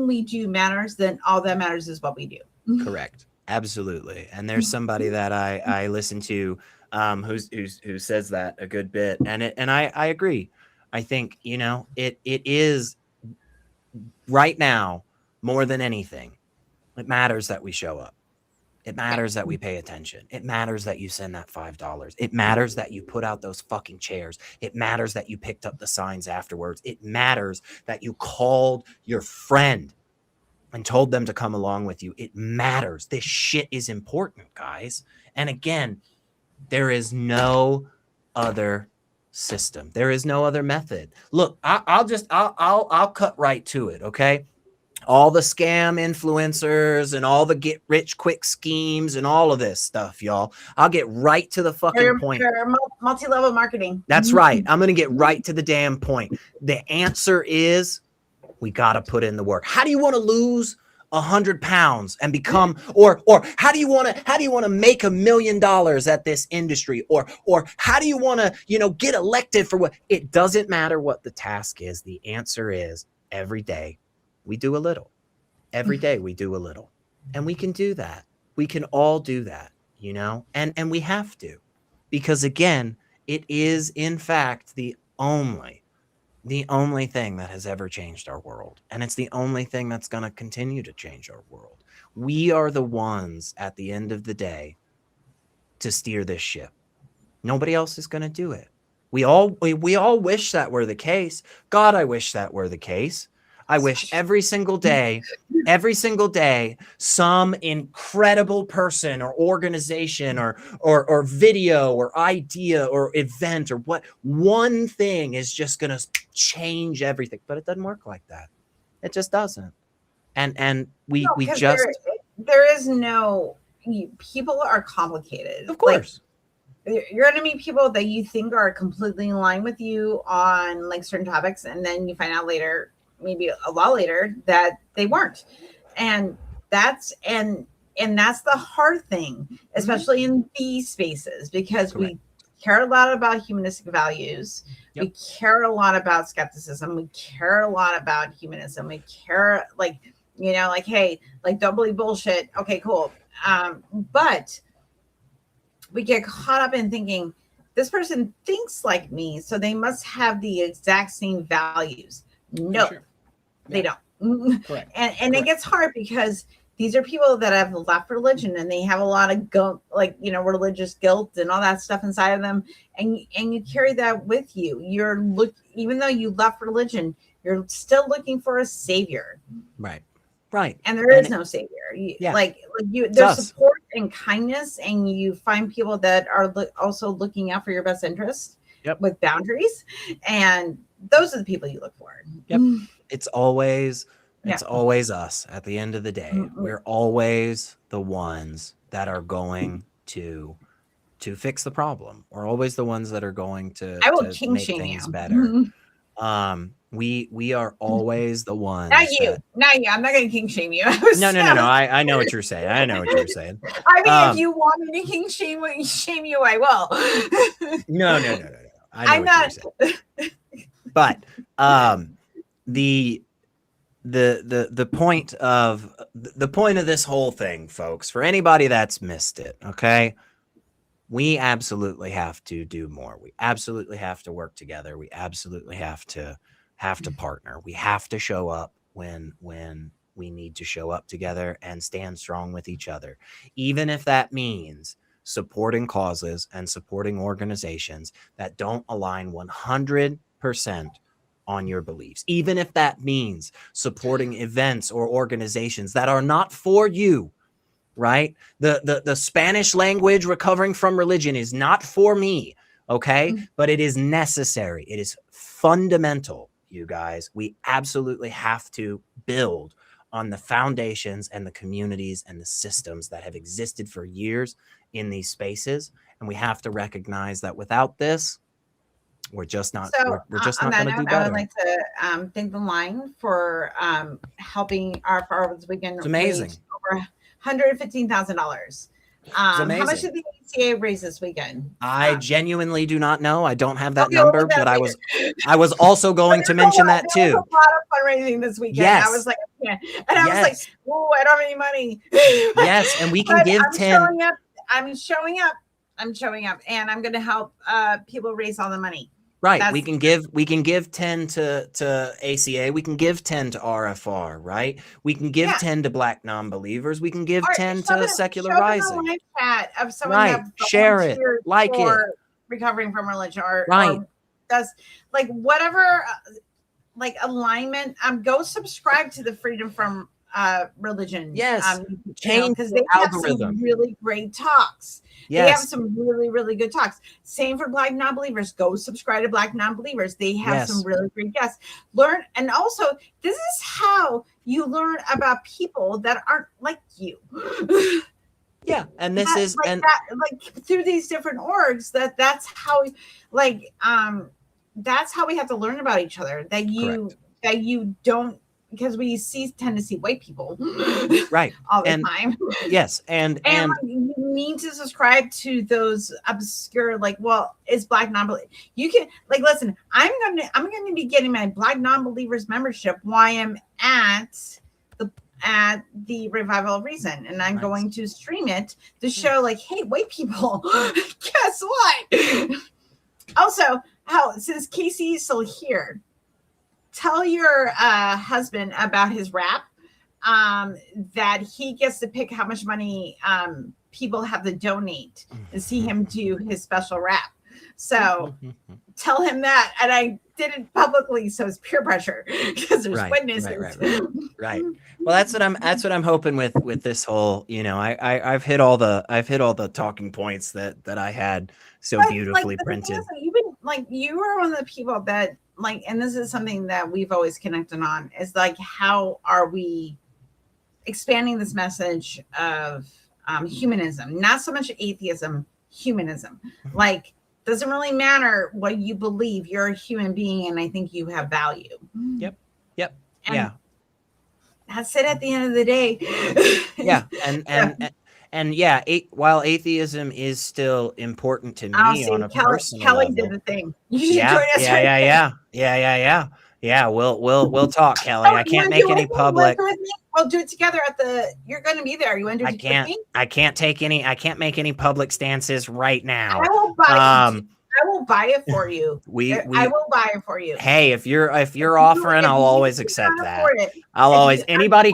we do matters, then all that matters is what we do. Correct. Absolutely. And there's somebody that I listen to who says that a good bit. And I agree. I think, it is right now more than anything. It matters that we show up. It matters that we pay attention. It matters that you send that $5. It matters that you put out those fucking chairs. It matters that you picked up the signs afterwards. It matters that you called your friend and told them to come along with you. It matters. This shit is important, guys. And again, there is no other system. There is no other method. Look, I'll cut right to it. Okay. All the scam influencers and all the get rich quick schemes and all of this stuff, y'all. I'll get right to the fucking point. Multi-level marketing. That's right. I'm going to get right to the damn point. The answer is we got to put in the work. How do you want to lose 100 pounds and become, or how do you want to make $1 million at this industry? Or how do you want to, get elected for what? It doesn't matter what the task is. The answer is every day we do a little. Every day we do a little. And we can do that. We can all do that, and we have to, because again, it is in fact the only the only thing that has ever changed our world. And it's the only thing that's going to continue to change our world. We are the ones at the end of the day to steer this ship. Nobody else is going to do it. We all wish that were the case. God, I wish that were the case. I wish every single day, some incredible person or organization or video or idea or event or what one thing is just going to change everything. But it doesn't work like that. It just doesn't. And we just there is no, people are complicated. Of course. You're going to meet people that you think are completely in line with you on like certain topics, and then you find out later, maybe a while later, that they weren't. And that's the hard thing, especially in these spaces, because we care a lot about humanistic values. Yep. We care a lot about skepticism. We care a lot about humanism. We care, like, you know, like, hey, like, don't believe bullshit. Okay, cool. But we get caught up in thinking this person thinks like me, so they must have the exact same values. No, they don't. Correct. And it gets hard because these are people that have left religion and they have a lot of guilt, like, you know, religious guilt and all that stuff inside of them. And you carry that with you. Even though you left religion, you're still looking for a savior. Right. And there is no savior. There's support and kindness, and you find people that are also looking out for your best interest with boundaries. And those are the people you look for. Yep. It's always us at the end of the day. Mm-hmm. We're always the ones that are going to fix the problem. We're always the ones that are going to make things better. Mm-hmm. We are always the ones. Not you. I'm not going to king shame you. No. I know what you're saying. I know what you're saying. I mean, if you want me to king shame you, I will. No. I'm not. But the point of this whole thing, folks, for anybody that's missed it, okay, we absolutely have to do more. We absolutely have to work together. We absolutely have to partner. We have to show up when we need to show up together and stand strong with each other, even if that means supporting causes and supporting organizations that don't align 100% on your beliefs, even if that means supporting events or organizations that are not for you, right? The Spanish language recovering from religion is not for me, okay? But it is necessary. It is fundamental, you guys. We absolutely have to build on the foundations and the communities and the systems that have existed for years in these spaces. And we have to recognize that without this, we're just not we're just not going to do better. I would like to thank the line for helping our Farmers Weekend. It's amazing. Over $115,000. How much did the ACA raise this weekend? I genuinely do not know. I don't have that number, but I was also going to mention that too. There was a lot of fundraising this weekend. Yes. I was like, I was like, oh, I don't have any money. Yes, and we can give 10. I'm showing up, and I'm going to help people raise all the money. Right. We can give 10 to ACA. We can give 10 to RFR, right? We can give 10 to Black non-believers. We can give 10 to Secular Rising. Live chat of someone right. Share it. Like it. Recovering from religion or does like whatever like alignment. Go subscribe to the Freedom from Religion. Yes. Change because they have some really great talks. Yes. They have some really, really good talks. Same for Black non-believers. Go subscribe to Black non-believers. They have some really great guests. Learn. And also, this is how you learn about people that aren't like you. Yeah. And this is through these different orgs, that's how that's how we have to learn about each other. That you don't, because we tend to see white people right all the time. Yes. And you need to subscribe to those obscure, is Black non-believer. You can listen, I'm gonna be getting my Black non-believers membership while I'm at the Revival of Reason, and I'm going to stream it to show hey, white people, guess what? Also, since Casey is still here, tell your husband about his wrap, that he gets to pick how much money people have to donate and see him do his special wrap. So tell him that. And I did it publicly, so it's peer pressure because there's witnesses. Right. Well, that's what I'm hoping with this whole, I've hit all the talking points that I had so beautifully printed. Even like you are one of the people that like, and this is something that we've always connected on, is like, how are we expanding this message of humanism, not so much atheism, humanism. Like, doesn't really matter what you believe, you're a human being, and I think you have value. Yep. And yeah, that's it at the end of the day. Yeah. And while atheism is still important to me on a personal Kelly level, did the thing. You should join us. Yeah. We'll talk, Kelly. I can't make any public. We'll do it together you're going to be there. You want to do it with me? I can't make any public stances right now. I will buy it for you. I will buy it for you. Hey, if you're offering, I'll always accept that. I'll always, anybody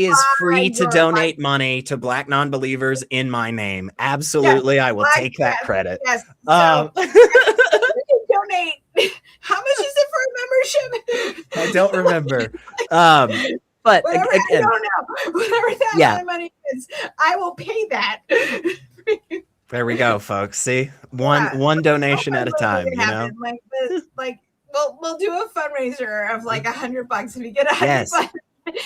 is free to donate money to Black non-believers in my name. Absolutely. Yes, I will take that credit. Yes. So, you can donate. How much is it for a membership? I don't remember. But whatever, again, I don't know. Whatever that amount of money is, I will pay that. There we go, folks. See, one donation at a time. We'll do a fundraiser of like $100 if you get $100.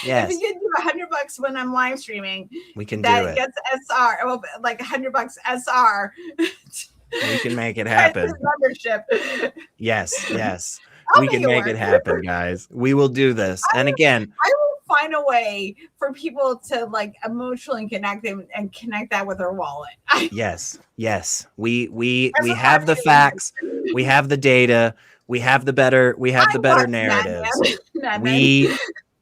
Yes. If you can do $100 when I'm live streaming, we can do it. Gets SR. Well, like $100 SR. We can make it happen. Membership. Yes. We can make it happen, guys. We will do this. And again, I will find a way for people to like emotionally connect them and connect that with their wallet. Yes. We have the facts. We have the data. We have the better narratives.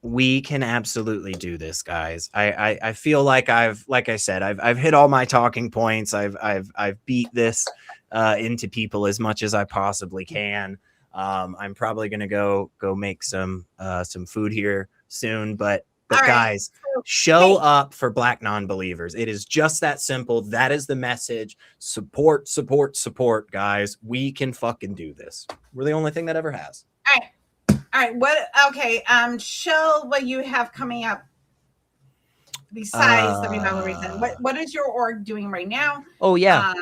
We can absolutely do this, guys. I feel like I've hit all my talking points. I've beat this into people as much as I possibly can. I'm probably gonna go make some food here soon, but guys, show up for Black non-believers. It is just that simple. That is the message. Support, guys. We can fucking do this. We're the only thing that ever has. All right. Show what you have coming up besides the Revival Reason. What is your org doing right now? Oh yeah.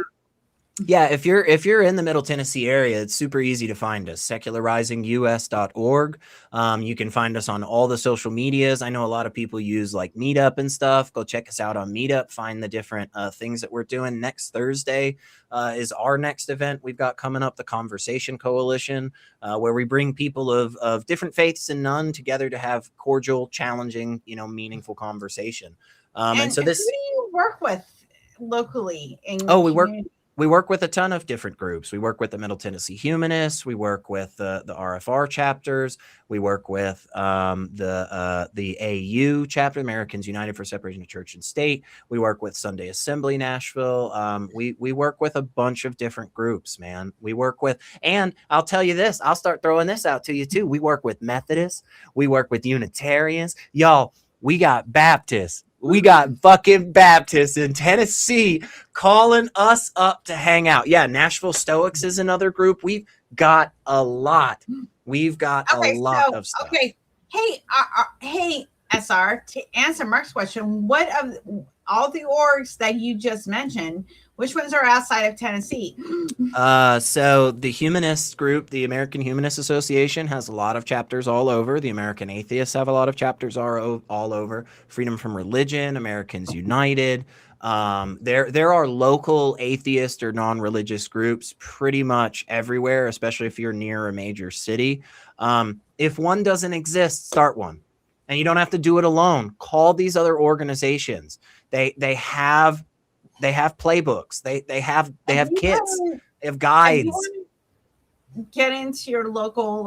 Yeah, if you're in the Middle Tennessee area, it's super easy to find us. secularizing.us.org. You can find us on all the social medias. I know a lot of people use like Meetup and stuff. Go check us out on Meetup. Find the different things that we're doing. Next Thursday is our next event we've got coming up, the Conversation Coalition, where we bring people of different faiths and none together to have cordial, challenging, meaningful conversation. And so this. Who do you work with locally? We work with a ton of different groups. We work with the Middle Tennessee Humanists. We work with the RFR chapters. We work with the AU chapter, Americans United for Separation of Church and State. We work with Sunday Assembly Nashville. We work with a bunch of different groups, man. We work with, and I'll tell you this, I'll start throwing this out to you too. We work with Methodists. We work with Unitarians. Y'all, we got Baptists. We got fucking Baptists in Tennessee calling us up to hang out. Yeah, Nashville Stoics is another group. We've got a lot. We've got a lot of stuff. Okay. Hey, SR, to answer Mark's question, what of all the orgs that you just mentioned, which ones are outside of Tennessee? So the humanist group, the American Humanist Association, has a lot of chapters all over. The American Atheists have a lot of chapters all over. Freedom from Religion, Americans United. There are local atheist or non-religious groups pretty much everywhere, especially if you're near a major city. If one doesn't exist, start one. And you don't have to do it alone. Call these other organizations. They have playbooks. They have kits. They have guides. Get into your local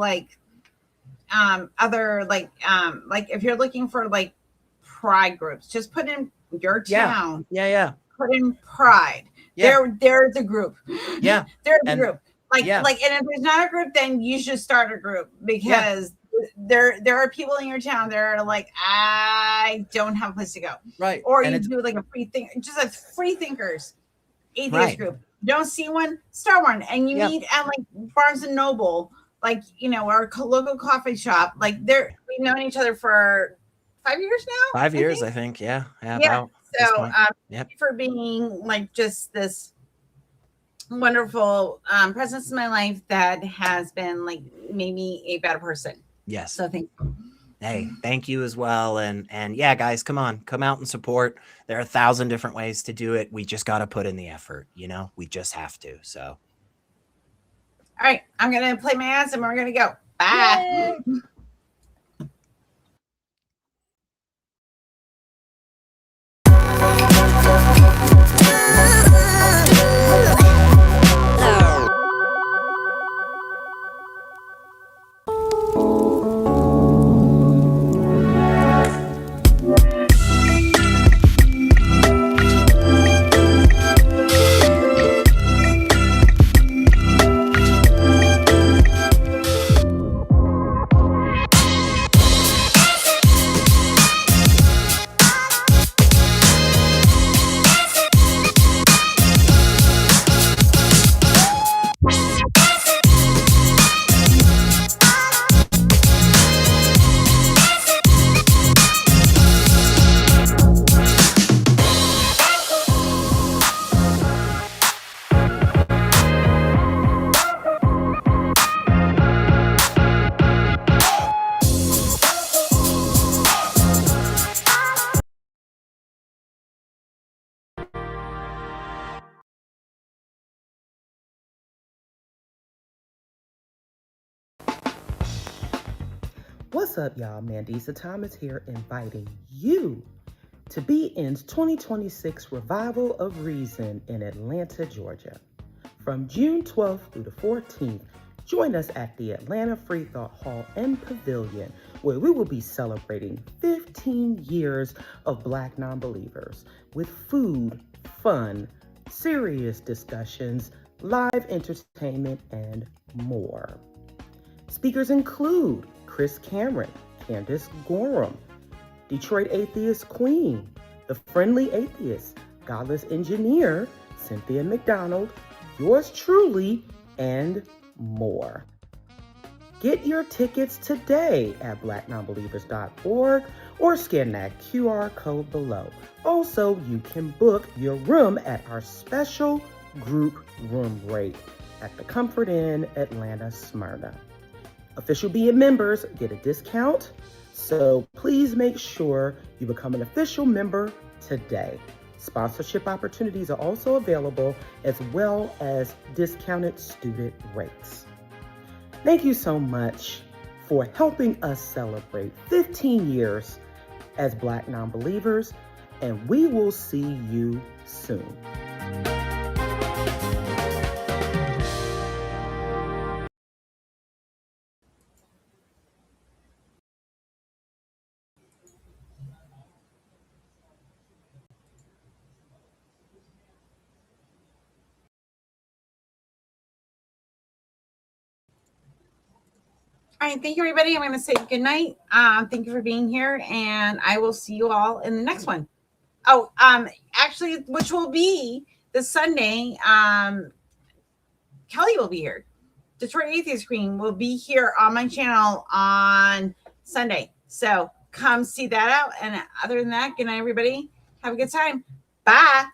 other if you're looking for like pride groups, just put in your town. Yeah. Put in pride. Yeah. They're the group. Yeah. They're the group. and if there's not a group, then you should start a group, because there are people in your town that are like, I don't have a place to go. Right. Or you do like a just a Freethinkers atheist group. Don't see one, start one. And you meet at like Barnes and Noble, like, or local coffee shop. Like we've known each other for 5 years now. 5 years, I think. Yeah. So thank you for being like just this wonderful presence in my life that has been like made me a better person. Yes. So thank you. Hey, thank you as well. And yeah, guys, come out and support. There are 1,000 different ways to do it. We just got to put in the effort. We just have to. So. All right. I'm going to play my ads and we're going to go. Bye. Yay. What's up, y'all? Mandisa Thomas here, inviting you to BN's 2026 Revival of Reason in Atlanta, Georgia. From June 12th through the 14th, join us at the Atlanta Free Thought Hall and Pavilion, where we will be celebrating 15 years of Black non-believers with food, fun, serious discussions, live entertainment, and more. Speakers include Chris Cameron, Candace Gorham, Detroit Atheist Queen, The Friendly Atheist, Godless Engineer, Cynthia McDonald, yours truly, and more. Get your tickets today at blacknonbelievers.org or scan that QR code below. Also, you can book your room at our special group room rate at the Comfort Inn, Atlanta, Smyrna. Official BN members get a discount, so please make sure you become an official member today. Sponsorship opportunities are also available, as well as discounted student rates. Thank you so much for helping us celebrate 15 years as Black non-believers, and we will see you soon. All right, thank you, everybody. I'm going to say good night. Thank you for being here, and I will see you all in the next one. Oh, actually, which will be this Sunday. Kelly will be here. Detroit Atheist Queen will be here on my channel on Sunday. So come see that out. And other than that, good night, everybody. Have a good time. Bye.